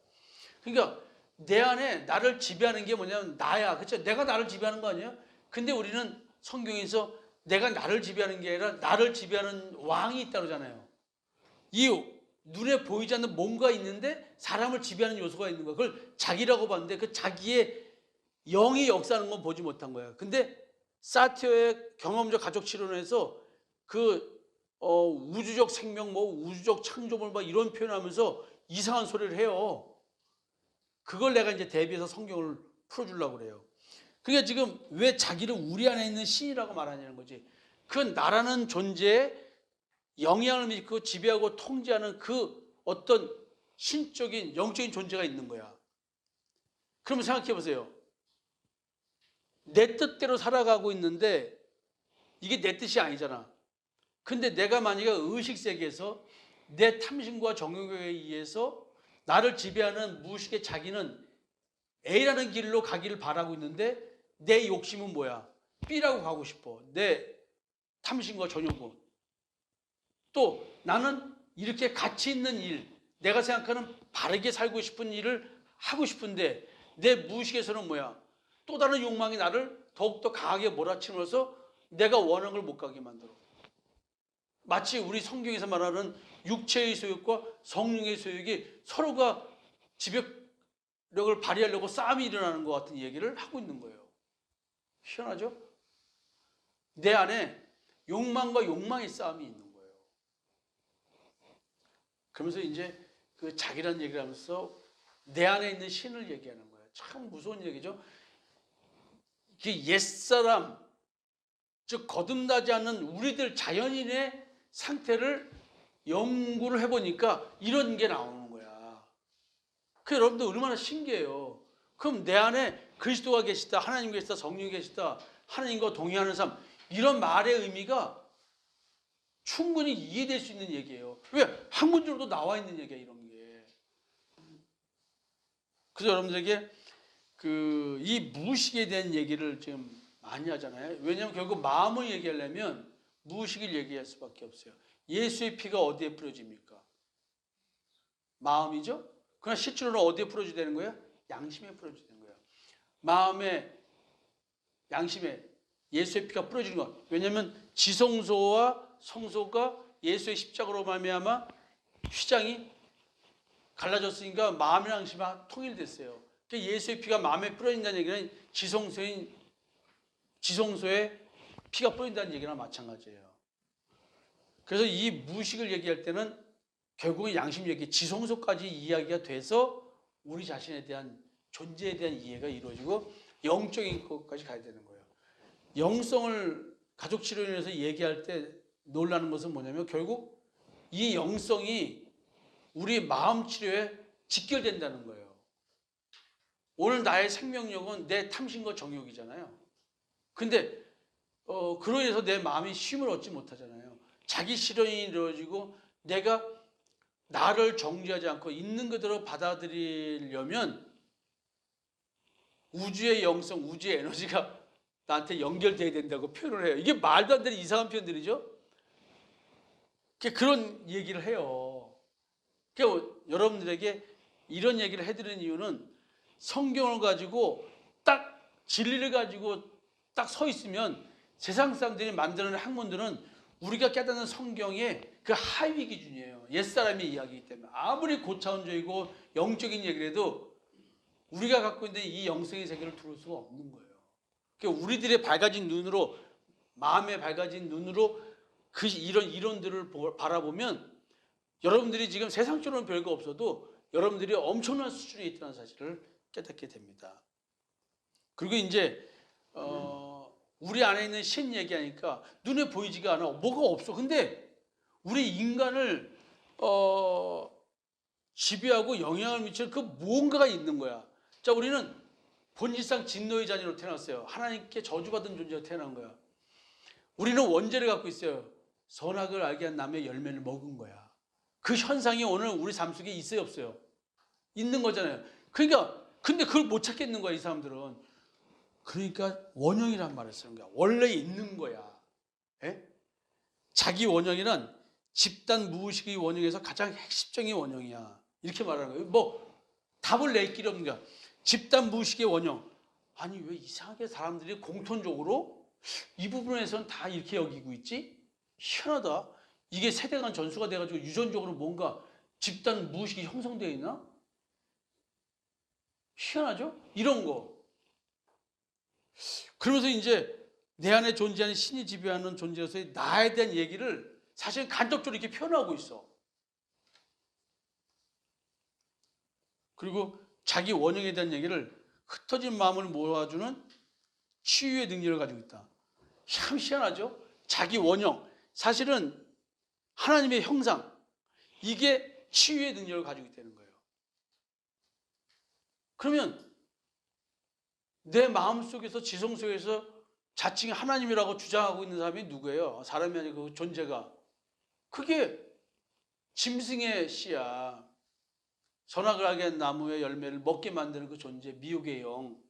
Speaker 2: 그러니까 내 안에 나를 지배하는 게 뭐냐면 나야. 그렇죠? 내가 나를 지배하는 거 아니에요? 근데 우리는 성경에서 내가 나를 지배하는 게 아니라 나를 지배하는 왕이 있다고 하잖아요. 이 눈에 보이지 않는 뭔가 있는데 사람을 지배하는 요소가 있는 거야. 그걸 자기라고 봤는데 그 자기의 영이 역사하는 건 보지 못한 거야. 근데 사티어의 경험적 가족 치료론에서 그 우주적 생명, 뭐 우주적 창조물 막 이런 표현하면서 이상한 소리를 해요. 그걸 내가 이제 대비해서 성경을 풀어주려고 그래요. 그러니까 지금 왜 자기를 우리 안에 있는 신이라고 말하냐는 거지. 그 나라는 존재에 영향을 미치고 지배하고 통제하는 그 어떤 신적인 영적인 존재가 있는 거야. 그러면 생각해 보세요. 내 뜻대로 살아가고 있는데 이게 내 뜻이 아니잖아. 근데 내가 만약에 의식세계에서 내 탐심과 정욕에 의해서 나를 지배하는 무의식의 자기는 A라는 길로 가기를 바라고 있는데 내 욕심은 뭐야? B라고 가고 싶어. 내 탐심과 정욕은. 또 나는 이렇게 가치 있는 일, 내가 생각하는 바르게 살고 싶은 일을 하고 싶은데 내 무의식에서는 뭐야? 또 다른 욕망이 나를 더욱더 강하게 몰아치면서 내가 원하는 걸 못 가게 만들어. 마치 우리 성경에서 말하는 육체의 소욕과 성령의 소욕이 서로가 지배력을 발휘하려고 싸움이 일어나는 것 같은 얘기를 하고 있는 거예요. 희한하죠? 내 안에 욕망과 욕망의 싸움이 있는 거예요. 그러면서 이제 그 자기라는 얘기를 하면서 내 안에 있는 신을 얘기하는 거예요. 참 무서운 얘기죠. 이게 옛사람, 즉 거듭나지 않는 우리들 자연인의 상태를 연구를 해보니까 이런 게 나오는 거야. 그 여러분들 얼마나 신기해요. 그럼 내 안에 그리스도가 계시다, 하나님 계시다, 성령이 계시다, 하나님과 동의하는 삶, 이런 말의 의미가 충분히 이해될 수 있는 얘기예요. 왜? 학문적으로도 나와 있는 얘기야, 이런 게. 그래서 여러분들에게 이 무의식에 대한 얘기를 지금 많이 하잖아요. 왜냐하면 결국 마음을 얘기하려면 무의식을 얘기할 수밖에 없어요. 예수의 피가 어디에 뿌려집니까? 마음이죠? 그러나 실제로는 어디에 뿌려져야 되는 거예요? 양심에 뿌려져야 되는 거예요. 마음에, 양심에 예수의 피가 뿌려지는 것. 왜냐하면 지성소와 성소가 예수의 십자가로 말미암아 휘장이 갈라졌으니까 마음이랑 양심이 통일됐어요. 그러니까 예수의 피가 마음에 뿌려진다는 얘기는 지성소에 피가 뿌린다는 얘기랑 마찬가지예요. 그래서 이 무의식을 얘기할 때는 결국은 양심 얘기, 지성소까지 이야기가 돼서 우리 자신에 대한 존재에 대한 이해가 이루어지고 영적인 것까지 가야 되는 거예요. 영성을 가족치료인에서 얘기할 때 놀라는 것은 뭐냐면 결국 이 영성이 우리 마음 치료에 직결된다는 거예요. 오늘 나의 생명력은 내 탐심과 정욕이잖아요. 근데 그로 인해서 내 마음이 쉼을 얻지 못하잖아요. 자기 실현이 이루어지고 내가 나를 정죄하지 않고 있는 그대로 받아들이려면 우주의 영성, 우주의 에너지가 나한테 연결돼야 된다고 표현을 해요. 이게 말도 안 되는 이상한 표현들이죠. 그런 얘기를 해요. 그러니까 여러분들에게 이런 얘기를 해드리는 이유는 성경을 가지고 딱 진리를 가지고 딱 서 있으면 세상 사람들이 만드는 학문들은 우리가 깨닫는 성경의 그 하위 기준이에요. 옛사람의 이야기이기 때문에 아무리 고차원적이고 영적인 얘기를 해도 우리가 갖고 있는 이 영성의 세계를 들을 수가 없는 거예요. 그러니까 우리들의 밝아진 눈으로, 마음에 밝아진 눈으로 이런 이론들을 바라보면 여러분들이 지금 세상적으로는 별거 없어도 여러분들이 엄청난 수준에 있다는 사실을 깨닫게 됩니다. 그리고 이제 우리 안에 있는 신 얘기하니까 눈에 보이지가 않아. 뭐가 없어. 근데 우리 인간을 지배하고 영향을 미치는 그 무언가가 있는 거야. 자, 우리는 본질상 진노의 자녀로 태어났어요. 하나님께 저주받은 존재로 태어난 거야. 우리는 원죄를 갖고 있어요. 선악을 알게 한 남의 열매를 먹은 거야. 그 현상이 오늘 우리 삶 속에 있어요, 없어요? 있는 거잖아요. 그러니까 근데 그걸 못 찾겠는 거야, 이 사람들은. 그러니까 원형이란 말을 쓰는 거야. 원래 있는 거야. 예? 자기 원형이란 집단 무의식의 원형에서 가장 핵심적인 원형이야. 이렇게 말하는 거예요. 뭐 답을 낼 길이 없는 거야. 집단 무의식의 원형. 아니 왜 이상하게 사람들이 공통적으로 이 부분에서는 다 이렇게 여기고 있지? 희한하다. 이게 세대 간 전수가 돼가지고 유전적으로 뭔가 집단 무의식이 형성되어 있나? 희한하죠? 이런 거. 그러면서 이제 내 안에 존재하는 신이 지배하는 존재로서의 나에 대한 얘기를 사실 간접적으로 이렇게 표현하고 있어. 그리고 자기 원형에 대한 얘기를 흩어진 마음을 모아주는 치유의 능력을 가지고 있다. 참 희한하죠? 자기 원형. 사실은 하나님의 형상. 이게 치유의 능력을 가지고 있다는 거예요. 그러면 내 마음속에서 지성 속에서 자칭 하나님이라고 주장하고 있는 사람이 누구예요? 사람이 아니고 그 존재가. 그게 짐승의 씨야. 선악을 알게 한 나무의 열매를 먹게 만드는 그 존재, 미혹의 영.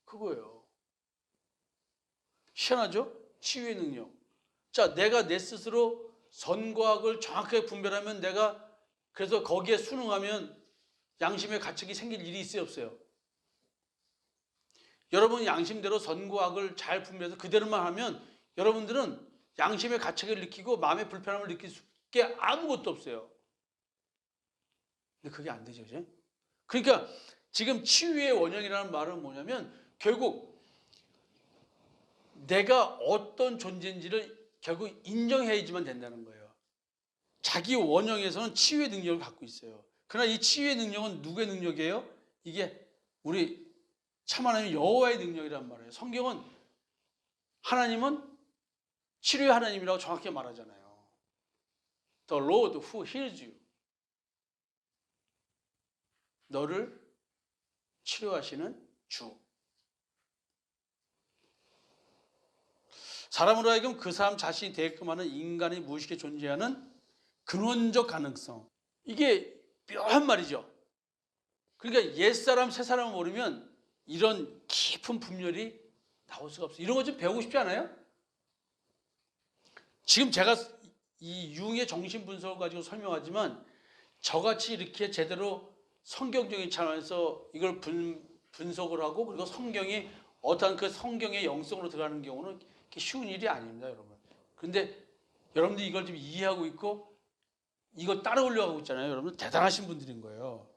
Speaker 2: 그거예요. 희한하죠? 치유의 능력. 자, 내가 내 스스로 선과 악을 정확하게 분별하면 내가 그래서 거기에 순응하면 양심의 가책이 생길 일이 있어요, 없어요? 여러분 양심대로 선과 악을 잘 분별해서 그대로만 하면 여러분들은 양심의 가책을 느끼고 마음의 불편함을 느낄 게 아무것도 없어요. 근데 그게 안 되죠, 이제. 그러니까 지금 치유의 원형이라는 말은 뭐냐면 결국 내가 어떤 존재인지를 결국 인정해야지만 된다는 거예요. 자기 원형에서는 치유의 능력을 갖고 있어요. 그러나 이 치유의 능력은 누구의 능력이에요? 이게 우리 참 하나님 여호와의 능력이란 말이에요. 성경은 하나님은 치료의 하나님이라고 정확히 말하잖아요. The Lord who heals you. 너를 치료하시는 주. 사람으로 하여금 그 사람 자신이 되게끔 하는 인간의 무의식에 존재하는 근원적 가능성. 이게 묘한 말이죠. 그러니까 옛사람 새사람을 모르면 이런 깊은 분별이 나올 수가 없어요. 이런 거 좀 배우고 싶지 않아요? 지금 제가 이 융의 정신 분석을 가지고 설명하지만 저같이 이렇게 제대로 성경적인 차원에서 이걸 분석을 하고 그리고 성경이 어떠한 그 성경의 영성으로 들어가는 경우는 쉬운 일이 아닙니다, 여러분. 그런데 여러분들이 이걸 좀 이해하고 있고 이걸 따라오려고 하고 있잖아요. 여러분 대단하신 분들인 거예요.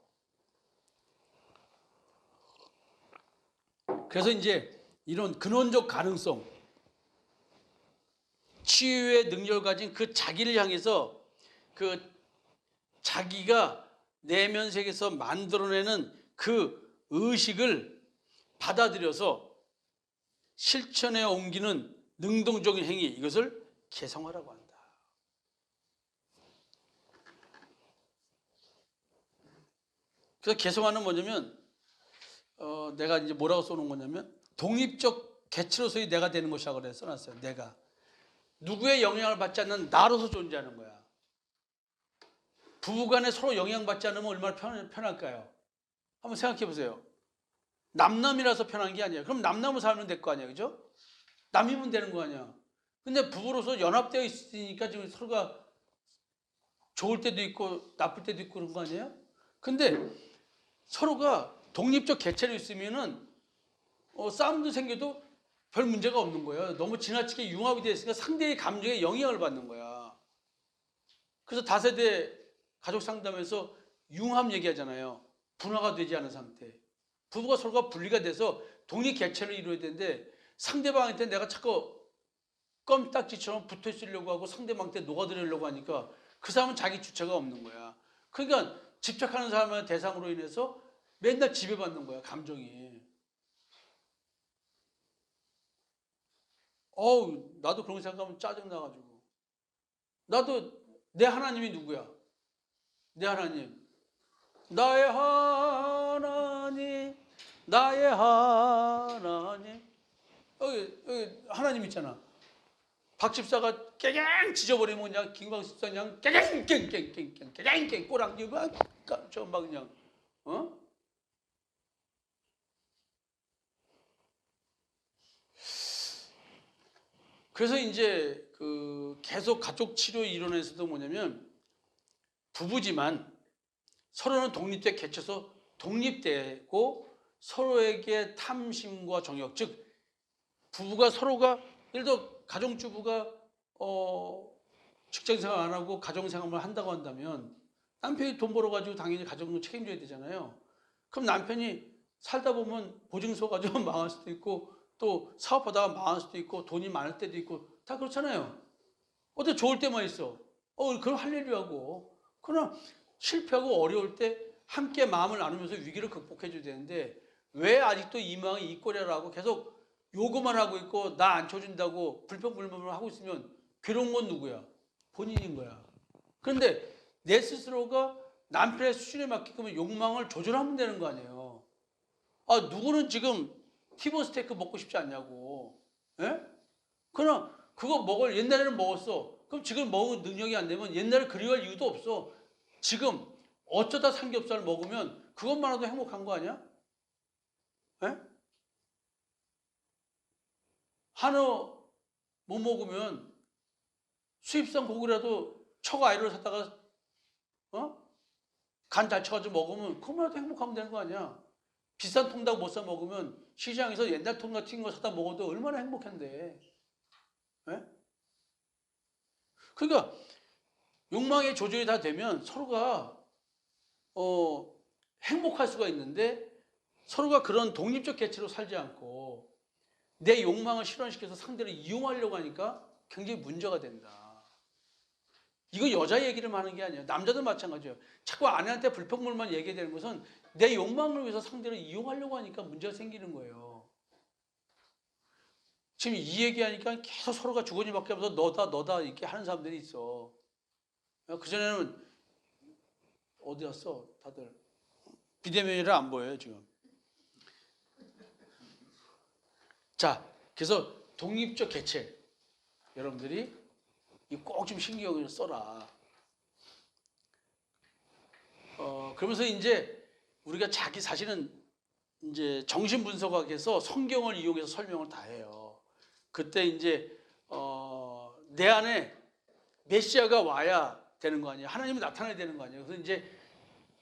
Speaker 2: 그래서 이제 이런 근원적 가능성, 치유의 능력을 가진 그 자기를 향해서 그 자기가 내면 세계에서 만들어내는 그 의식을 받아들여서 실천에 옮기는 능동적인 행위, 이것을 개성화라고 한다. 그래서 개성화는 뭐냐면 내가 이제 뭐라고 써놓은 거냐면 독립적 개체로서의 내가 되는 것이라고 그래 써놨어요. 내가 누구의 영향을 받지 않는 나로서 존재하는 거야. 부부간에 서로 영향받지 않으면 얼마나 편할까요? 한번 생각해 보세요. 남남이라서 편한 게 아니야. 그럼 남남으로 살면 될 거 아니야, 그죠? 남이면 되는 거 아니야. 근데 부부로서 연합되어 있으니까 지금 서로가 좋을 때도 있고 나쁠 때도 있고 그런 거 아니에요? 근데 서로가 독립적 개체로 있으면은 싸움도 생겨도 별 문제가 없는 거예요. 너무 지나치게 융합이 되어 있으니까 상대의 감정에 영향을 받는 거야. 그래서 다세대 가족 상담에서 융합 얘기하잖아요. 분화가 되지 않은 상태. 부부가 서로가 분리가 돼서 독립 개체를 이루어야 되는데 상대방한테 내가 자꾸 껌딱지처럼 붙어 있으려고 하고 상대방한테 녹아들으려고 하니까 그 사람은 자기 주체가 없는 거야. 그러니까 집착하는 사람의 대상으로 인해서 맨날 지배받는 거야, 감정이. 나도 그런 거 생각하면 짜증나가지고. 나도 내 하나님이 누구야? 내 하나님. 나의 하나님, 나의 하나님. 여기 하나님 있잖아. 박 집사가 깨갱 짖어버리면 그냥 김광 집사 그냥 깨갱 깽깽깽깽 깨갱깽 꼬랑지 막 그냥 그래서 이제 그 계속 가족 치료 이론에서도 뭐냐면 부부지만 서로는 독립돼 겹쳐서 독립되고 서로에게 탐심과 정욕, 즉 부부가 서로가 예를 들어 가정주부가 직장생활 안 하고 가정생활만 한다고 한다면 남편이 돈 벌어가지고 당연히 가정을 책임져야 되잖아요. 그럼 남편이 살다 보면 보증서 가지고 망할 수도 있고 또 사업하다가 망할 수도 있고 돈이 많을 때도 있고 다 그렇잖아요. 어때 좋을 때만 있어. 그럼 할 일이 하고. 그러나 실패하고 어려울 때 함께 마음을 나누면서 위기를 극복해 줘야 되는데 왜 아직도 이 마음이 이 꼴이라고 계속 요구만 하고 있고 나 안 쳐준다고 불평불만을 하고 있으면 괴로운 건 누구야? 본인인 거야. 그런데 내 스스로가 남편의 수준에 맞게끔 욕망을 조절하면 되는 거 아니에요. 누구는 지금 티본 스테이크 먹고 싶지 않냐고. 예? 그러나 그거 옛날에는 먹었어. 그럼 지금 먹을 능력이 안 되면 옛날에 그리워할 이유도 없어. 지금 어쩌다 삼겹살 먹으면 그것만으로도 행복한 거 아니야? 예? 한우 못 먹으면 수입산 고기라도 처가 아이를 사다가 간 잘 쳐가지고 먹으면 그것만으로도 행복하면 되는 거 아니야? 비싼 통닭 못 사 먹으면 시장에서 옛날 통닭 튀긴 거 사다 먹어도 얼마나 행복한데. 예? 그러니까 욕망의 조절이 다 되면 서로가 행복할 수가 있는데 서로가 그런 독립적 개체로 살지 않고 내 욕망을 실현시켜서 상대를 이용하려고 하니까 굉장히 문제가 된다. 이거 여자 얘기를 하는 게 아니에요. 남자도 마찬가지예요. 자꾸 아내한테 불평불만 얘기되는 것은 내 욕망을 위해서 상대를 이용하려고 하니까 문제가 생기는 거예요. 지금 이 얘기하니까 계속 서로가 주거니 받기 하면서 너다 이렇게 하는 사람들이 있어. 그전에는 어디 갔어 다들. 비대면이라 안 보여요 지금. 자, 그래서 독립적 개체 여러분들이 꼭 좀 신경을 써라. 그러면서 이제 우리가 사실은 이제 정신분석학에서 성경을 이용해서 설명을 다 해요. 그때 이제 내 안에 메시아가 와야 되는 거 아니에요. 하나님이 나타나야 되는 거 아니에요. 그래서 이제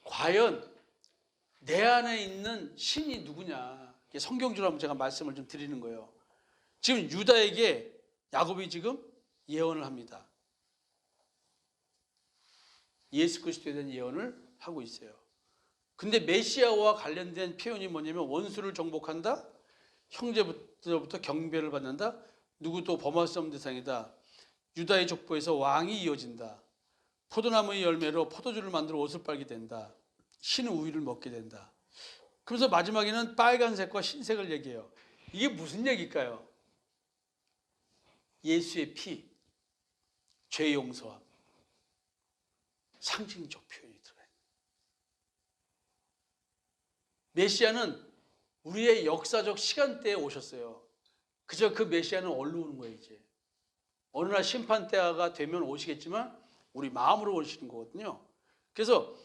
Speaker 2: 과연 내 안에 있는 신이 누구냐. 성경적으로 한번 제가 말씀을 좀 드리는 거예요. 지금 유다에게 야곱이 지금 예언을 합니다. 예수 그리스도에 대한 예언을 하고 있어요. 근데 메시아와 관련된 표현이 뭐냐면 원수를 정복한다, 형제부터 경배를 받는다, 누구도 범할 수 없는 대상이다, 유다의 족보에서 왕이 이어진다, 포도나무의 열매로 포도주를 만들어 옷을 빨게 된다, 흰 우유를 먹게 된다. 그래서 마지막에는 빨간색과 흰색을 얘기해요. 이게 무슨 얘기일까요? 예수의 피, 죄 용서함, 상징적 표현이 들어가요. 메시아는 우리의 역사적 시간대에 오셨어요. 그저 그 메시아는 얼로 오는 거예요. 이제 어느 날 심판때가 되면 오시겠지만 우리 마음으로 오시는 거거든요. 그래서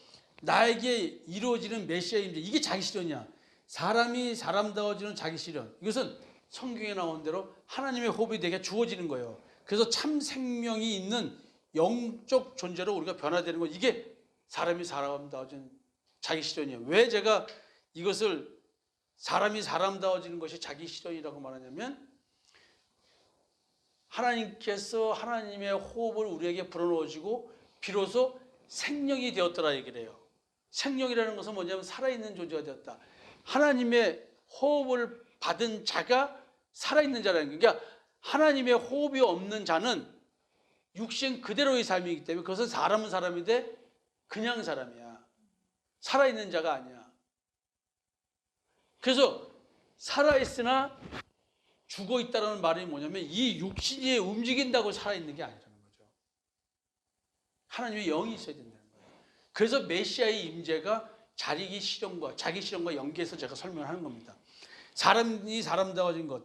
Speaker 2: 나에게 이루어지는 메시아의 임재, 이게 자기 실현이야. 사람이 사람다워지는 자기 실현. 이것은 성경에 나온 대로 하나님의 호흡이 내게 주어지는 거예요. 그래서 참 생명이 있는 영적 존재로 우리가 변화되는 거, 이게 사람이 사람다워지는 자기 실현이에요. 왜 제가 이것을 사람이 사람다워지는 것이 자기 실현이라고 말하냐면, 하나님께서 하나님의 호흡을 우리에게 불어넣어주고 비로소 생명이 되었더라 얘기를 해요. 생명이라는 것은 뭐냐면 살아있는 존재가 되었다. 하나님의 호흡을 받은 자가 살아있는 자라는 거예요. 그러니까 하나님의 호흡이 없는 자는 육신 그대로의 삶이기 때문에 그것은 사람은 사람인데 그냥 사람이야. 살아있는 자가 아니야. 그래서 살아있으나 죽어 있다는 말이 뭐냐면 이 육신이 움직인다고 살아있는 게 아니라는 거죠. 하나님의 영이 있어야 된다는 거예요. 그래서 메시아의 임재가 자기 실현과 연계해서 제가 설명하는 겁니다. 사람이 사람다워진 것,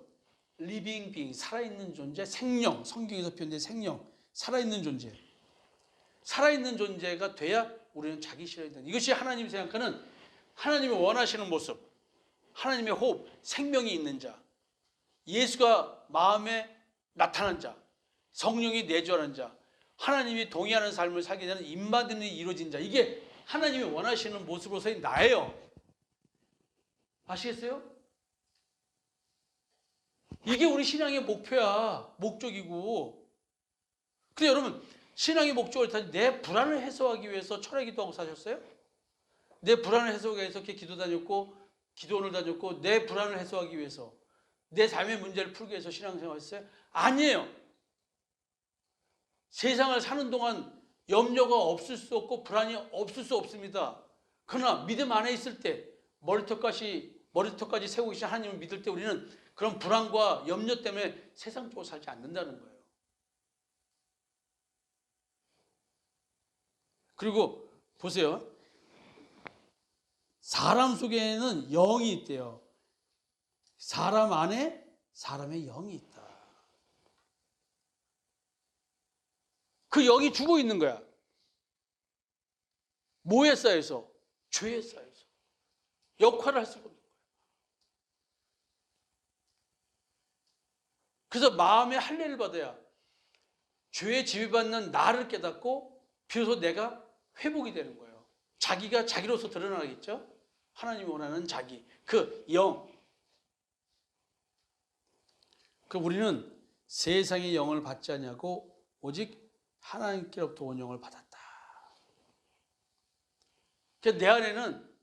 Speaker 2: 리빙 빙, 살아있는 존재, 생명, 성경에서 표현된 생명, 살아있는 존재. 살아있는 존재가 돼야 우리는 자기 실현이 된다. 이것이 하나님이 생각하는 하나님이 원하시는 모습, 하나님의 호흡, 생명이 있는 자, 예수가 마음에 나타난 자, 성령이 내주하는 자, 하나님이 동의하는 삶을 살게 되는 임마든이 이루어진 자, 이게 하나님이 원하시는 모습으로서의 나예요. 아시겠어요? 이게 우리 신앙의 목표야, 목적이고. 근데 여러분, 신앙의 목적을 다시 내 불안을 해소하기 위해서 철회 기도하고 사셨어요? 내 불안을 해소하기 위해서 이렇게 기도 다녔고, 기도원을 다녔고, 내 불안을 해소하기 위해서, 내 삶의 문제를 풀기 위해서 신앙생활 했어요? 아니에요. 세상을 사는 동안 염려가 없을 수 없고 불안이 없을 수 없습니다. 그러나 믿음 안에 있을 때 머리털까지 세우고 계신 하나님을 믿을 때 우리는 그런 불안과 염려 때문에 세상적으로 살지 않는다는 거예요. 그리고 보세요. 사람 속에는 영이 있대요. 사람 안에 사람의 영이 있다. 그 영이 죽어 있는 거야. 뭐에 쌓여서? 죄에 쌓여서. 역할을 할 수가 없는 거야. 그래서 마음의 할례를 받아야 죄에 지배받는 나를 깨닫고 비로소 내가 회복이 되는 거예요. 자기가 자기로서 드러나겠죠? 하나님이 원하는 자기, 그 영. 그 우리는 세상의 영을 받지 않냐고 오직 하나님께로부터 온 영을 받았다. 그러니까 내 안에는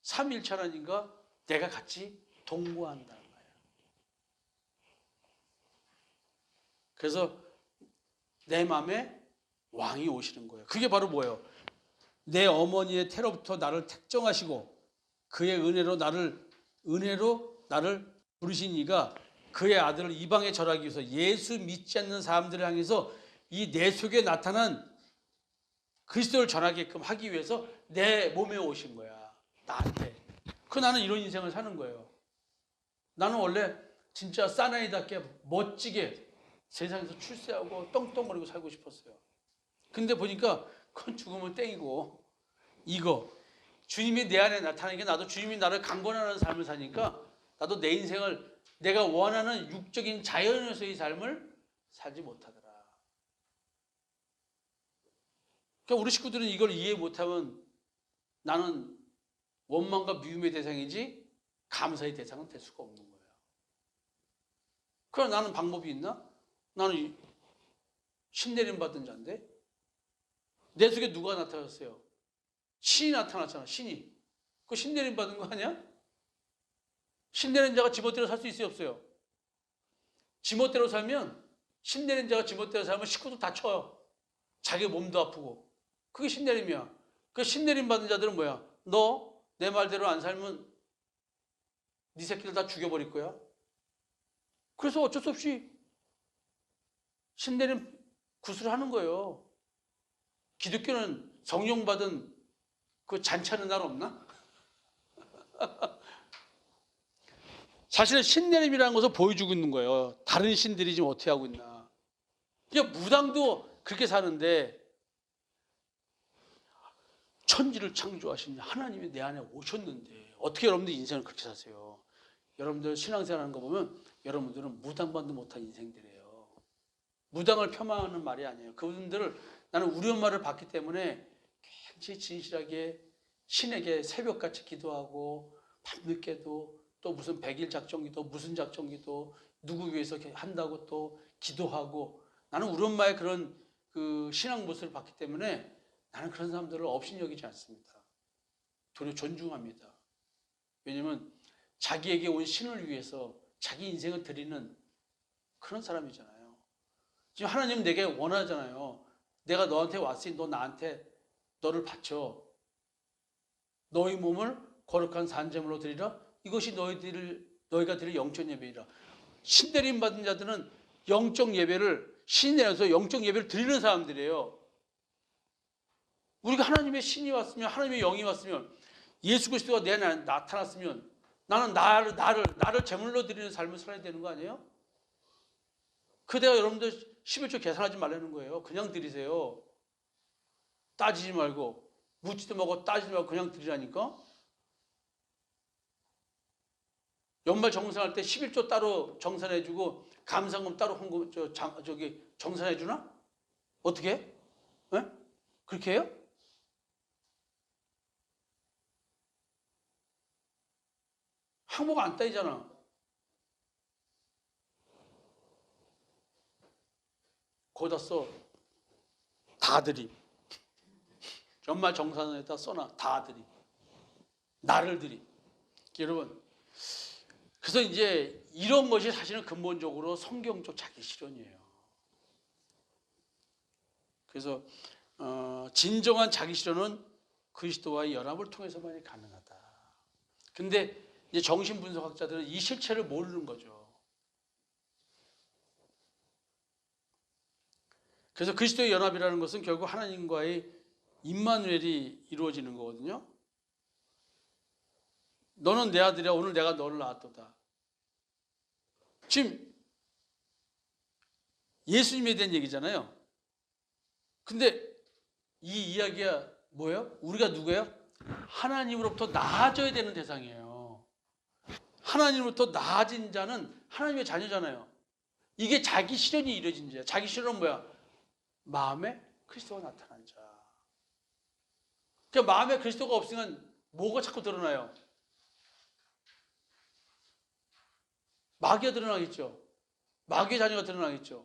Speaker 2: 삼위일체 하나님과 내가 같이 동거한다는 거예요. 그래서 내 마음에 왕이 오시는 거예요. 그게 바로 뭐예요? 내 어머니의 태로부터 나를 택정하시고 그의 은혜로 나를 부르신 이가 그의 아들을 이방에 절하기 위해서 예수 믿지 않는 사람들을 향해서 이 내 속에 나타난 그리스도를 전하게끔 하기 위해서 내 몸에 오신 거야. 나한테. 나는 이런 인생을 사는 거예요. 나는 원래 진짜 사나이답게 멋지게 세상에서 출세하고 떵떵거리고 살고 싶었어요. 근데 보니까 그건 죽으면 땡이고, 이거 주님이 내 안에 나타나는 게 나도 주님이 나를 강권하는 삶을 사니까 나도 내 인생을 내가 원하는 육적인 자연에서의 삶을 살지 못하더라. 그러니까 우리 식구들은 이걸 이해 못하면 나는 원망과 미움의 대상이지 감사의 대상은 될 수가 없는 거예요. 그럼 나는 방법이 있나? 나는 신내림 받은 자인데 내 속에 누가 나타났어요? 신이 나타났잖아. 신이. 그거 신내림 받은 거 아니야? 신내린 자가 지멋대로 살 수 있어요? 없어요? 지멋대로 살면, 신내린 자가 지멋대로 살면 식구도 다쳐요. 자기 몸도 아프고. 그게 신내림이야. 그 신내림 받은 자들은 뭐야? 너 내 말대로 안 살면 네 새끼들 다 죽여버릴 거야. 그래서 어쩔 수 없이 신내림 구술하는 거예요. 기독교는 성령 받은 그 잔치하는 날 없나? 사실은 신내림이라는 것을 보여주고 있는 거예요. 다른 신들이 지금 어떻게 하고 있나. 그러니까 무당도 그렇게 사는데 천지를 창조하신 하나님이 내 안에 오셨는데 어떻게 여러분들 인생을 그렇게 사세요? 여러분들 신앙생활하는 거 보면 여러분들은 무당반도 못한 인생들이에요. 무당을 폄하하는 말이 아니에요. 그분들을 나는 우리 엄마를 봤기 때문에 굉장히 진실하게 신에게 새벽같이 기도하고 밤늦게도 또 무슨 100일 작정기도 무슨 작정기도 누구 위해서 한다고 또 기도하고 나는 우리 엄마의 그런 그 신앙 모습을 봤기 때문에 나는 그런 사람들을 업신여기지 않습니다. 도리어 존중합니다. 왜냐하면 자기에게 온 신을 위해서 자기 인생을 드리는 그런 사람이잖아요. 지금 하나님은 내게 원하잖아요. 내가 너한테 왔으니 너 나한테 너를 바쳐. 너희 몸을 거룩한 산제물로 드리라. 이것이 너희가 드릴 영적 예배이라. 신내림 받은 자들은 영적 예배를 신이 내려서 영적 예배를 드리는 사람들이에요. 우리가 하나님의 신이 왔으면, 하나님의 영이 왔으면, 예수 그리스도가 내 안에 나타났으면 나는 나를 제물로 드리는 삶을 살아야 되는 거 아니에요? 그대가 여러분들 11조 계산하지 말라는 거예요. 그냥 드리세요. 따지지 말고, 묻지도 말고 따지지 말고 그냥 드리라니까. 연말 정산할 때 11조 따로 정산해주고 감사금 따로 정산해주나? 어떻게 해? 네? 그렇게 해요? 항목 안 따이잖아. 거기다 써. 다 드림. 연말 정산에다 써놔. 다 드림. 나를 드림. 여러분, 그래서 이제 이런 것이 사실은 근본적으로 성경적 자기 실현이에요. 그래서 진정한 자기 실현은 그리스도와의 연합을 통해서만이 가능하다. 근데 이제 정신분석학자들은 이 실체를 모르는 거죠. 그래서 그리스도의 연합이라는 것은 결국 하나님과의 임마누엘이 이루어지는 거거든요. 너는 내 아들이야. 오늘 내가 너를 낳았도다. 지금 예수님에 대한 얘기잖아요. 근데 이 이야기가 뭐예요? 우리가 누구예요? 하나님으로부터 나아져야 되는 대상이에요. 하나님으로부터 나아진 자는 하나님의 자녀잖아요. 이게 자기 실현이 이루어진 자야. 자기 실현은 뭐야? 마음에 그리스도가 나타난 자. 그러니까 마음에 그리스도가 없으면 뭐가 자꾸 드러나요? 마귀가 드러나겠죠. 마귀의 자녀가 드러나겠죠.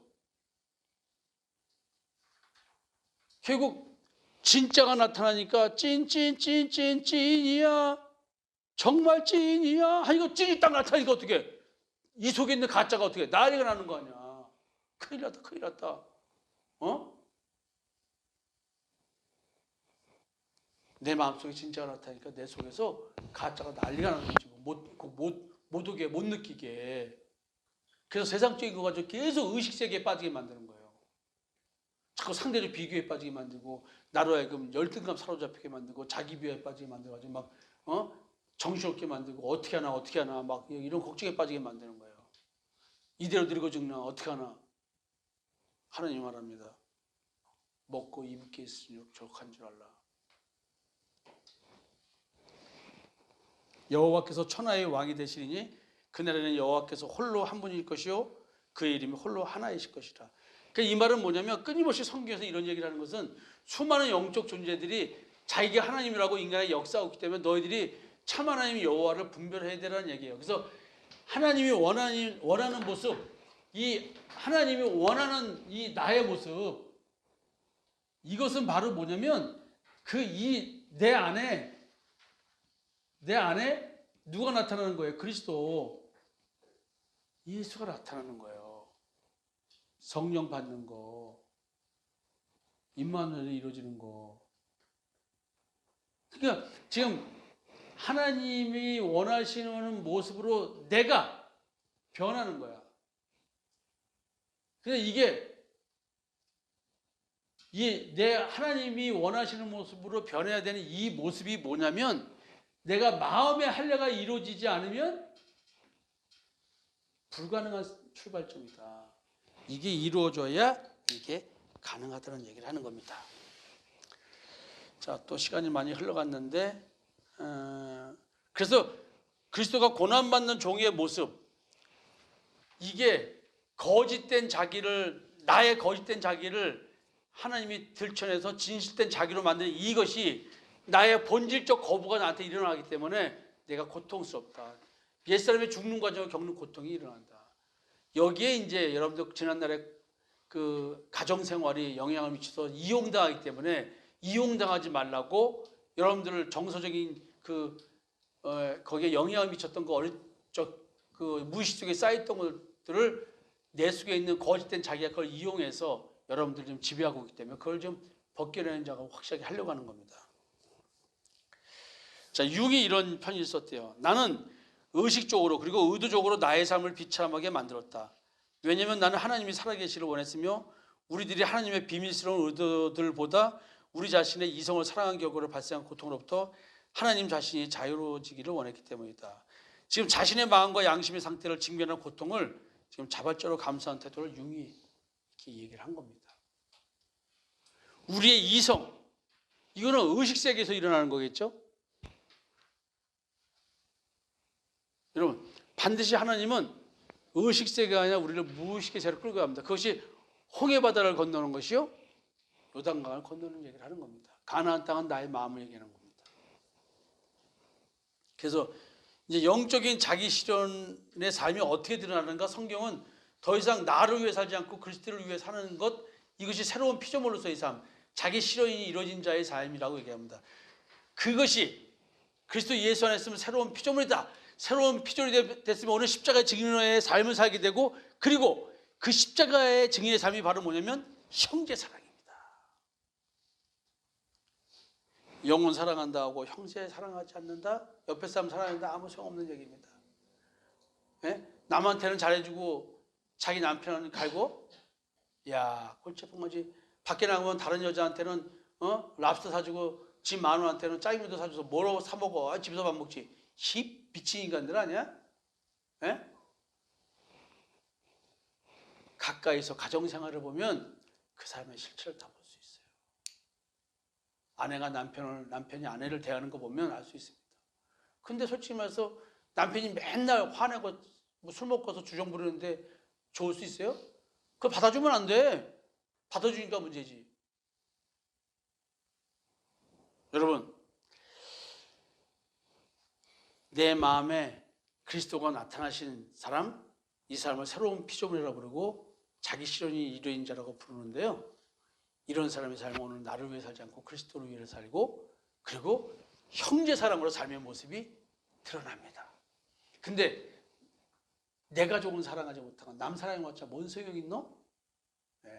Speaker 2: 결국 진짜가 나타나니까 찐이야. 정말 찐이야. 이거 찐이 딱 나타나니까 어떻게? 이 속에 있는 가짜가 어떻게? 난리가 나는 거 아니야. 큰일 났다, 큰일 났다. 내 마음속에 진짜가 나타나니까 내 속에서 가짜가 난리가 나는 거지. 못 오게, 못 느끼게. 그래서 세상적인 거 가지고 계속 의식세계에 빠지게 만드는 거예요. 자꾸 상대적 비교에 빠지게 만들고, 나로 하여금 열등감 사로잡히게 만들고, 자기 비하에 빠지게 만들어가지고, 막, 정신없게 만들고, 어떻게 하나, 막 이런 걱정에 빠지게 만드는 거예요. 이대로 늙어 죽나, 어떻게 하나. 하나님 말합니다. 먹고 입게 있으니 족한 줄 알라. 여호와께서 천하의 왕이 되시리니 그날에는 여호와께서 홀로 한 분일 것이요 그의 이름이 홀로 하나이실 것이라. 그러니까 이 말은 뭐냐면, 끊임없이 성경에서 이런 얘기를 하는 것은 수많은 영적 존재들이 자기가 하나님이라고 인간의 역사하고 있기 때문에 너희들이 참 하나님 여호와를 분별해야 되라는 얘기예요. 그래서 하나님이 원하는 모습, 이 하나님이 원하는 이 나의 모습, 이것은 바로 뭐냐면 내 안에 누가 나타나는 거예요? 그리스도, 예수가 나타나는 거예요. 성령 받는 거, 임마누엘이 이루어지는 거. 그러니까 지금 하나님이 원하시는 모습으로 내가 변하는 거야. 근데 내 하나님이 원하시는 모습으로 변해야 되는 이 모습이 뭐냐면, 내가 마음의 할례가 이루어지지 않으면 불가능한 출발점이다. 이게 이루어져야 이게 가능하다는 얘기를 하는 겁니다. 자, 또 시간이 많이 흘러갔는데, 그래서 그리스도가 고난받는 종의 모습, 이게 나의 거짓된 자기를 하나님이 들춰내서 진실된 자기로 만드는 이것이 나의 본질적 거부가 나한테 일어나기 때문에 내가 고통스럽다. 옛사람이 죽는 과정을 겪는 고통이 일어난다. 여기에 이제 여러분들 지난날에 그 가정생활이 영향을 미쳐서 이용당하기 때문에 이용당하지 말라고 여러분들 정서적인 거기에 영향을 미쳤던 그 무의식 속에 쌓였던 것들을 내 속에 있는 거짓된 자기가 그걸 이용해서 여러분들 좀 지배하고 있기 때문에 그걸 좀 벗겨내는 작업을 확실하게 하려고 하는 겁니다. 자, 융이 이런 편지를 썼대요. 나는 의식적으로 그리고 의도적으로 나의 삶을 비참하게 만들었다. 왜냐하면 나는 하나님이 살아계시를 원했으며 우리들이 하나님의 비밀스러운 의도들보다 우리 자신의 이성을 사랑한 결과로 발생한 고통으로부터 하나님 자신이 자유로워지기를 원했기 때문이다. 지금 자신의 마음과 양심의 상태를 직면한 고통을 지금 자발적으로 감수한 태도를 융이 이렇게 얘기를 한 겁니다. 우리의 이성, 이거는 의식세계에서 일어나는 거겠죠? 여러분, 반드시 하나님은 의식세계가 아니라 우리를 무의식의 세계로 끌고 갑니다. 그것이 홍해바다를 건너는 것이요, 요단강을 건너는 얘기를 하는 겁니다. 가나안 땅은 나의 마음을 얘기하는 겁니다. 그래서 이제 영적인 자기 실현의 삶이 어떻게 드러나는가? 성경은 더 이상 나를 위해 살지 않고 그리스도를 위해 사는 것, 이것이 새로운 피조물로서의 삶, 자기 실현이 이루어진 자의 삶이라고 얘기합니다. 그것이 그리스도 예수 안에 있으면 새로운 피조물이다. 새로운 피조물이 됐으면 오늘 십자가의 증인의 삶을 살게 되고, 그리고 그 십자가의 증인의 삶이 바로 뭐냐면 형제 사랑입니다. 영혼 사랑한다 하고 형제 사랑하지 않는다, 옆에 사람 사랑한다, 아무 소용없는 얘기입니다. 예? 남한테는 잘해주고 자기 남편은 갈고, 야, 골치 아픈 거지. 밖에 나가면 다른 여자한테는 랍스터 사주고 집 마누라한테는 짜장면도 사줘서 뭐로 사 먹어? 집에서 밥 먹지. 미친 인간들 아니야? 예? 가까이서 가정생활을 보면 그 사람의 실체를 다 볼 수 있어요. 아내가 남편이 아내를 대하는 거 보면 알 수 있습니다. 근데 솔직히 말해서 남편이 맨날 화내고 술 먹고서 주정 부리는데 좋을 수 있어요? 그거 받아주면 안 돼. 받아주니까 문제지. 여러분, 내 마음에 그리스도가 나타나신 사람, 이 사람을 새로운 피조물이라고 부르고 자기 실현이 이루어진 자라고 부르는데요, 이런 사람의 삶은 오늘 나를 위해 살지 않고 그리스도를 위해 살고, 그리고 형제 사랑으로 삶의 모습이 드러납니다. 근데 내 가족은 사랑하지 못하고 남 사랑해봤자 뭔 소용이 있노? 네.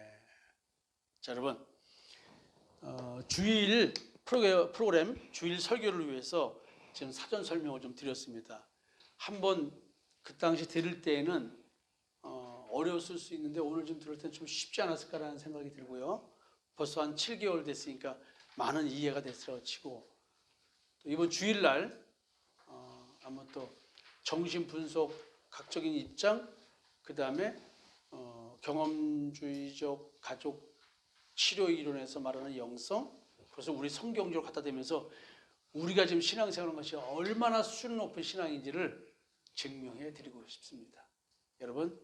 Speaker 2: 자, 여러분, 주일 프로그램 주일 설교를 위해서 지금 사전 설명을 좀 드렸습니다. 한번 그 당시 들을 때에는 어려웠을 수 있는데 오늘 좀 들을 때는 좀 쉽지 않았을까라는 생각이 들고요. 벌써 한 7개월 됐으니까 많은 이해가 됐으라고 치고, 또 이번 주일날 아마 또 정신 분석, 각적인 입장, 그 다음에 경험주의적 가족 치료 이론에서 말하는 영성, 그래서 우리 성경적으로 갖다 대면서 우리가 지금 신앙생활하는 것이 얼마나 수준 높은 신앙인지를 증명해 드리고 싶습니다. 여러분,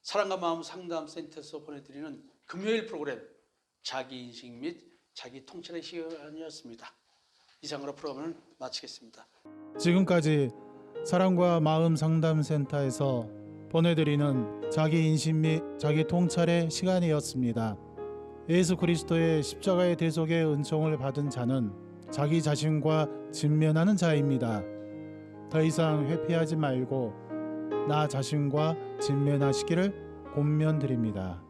Speaker 2: 사랑과 마음 상담 센터에서 보내드리는 금요일 프로그램 자기 인식 및 자기 통찰의 시간이었습니다. 이상으로 프로그램을 마치겠습니다.
Speaker 3: 지금까지 사랑과 마음 상담 센터에서 보내드리는 자기 인식 및 자기 통찰의 시간이었습니다. 예수 그리스도의 십자가의 대속의 은총을 받은 자는 자기 자신과 직면하는 자입니다. 더 이상 회피하지 말고 나 자신과 직면하시기를 권면드립니다.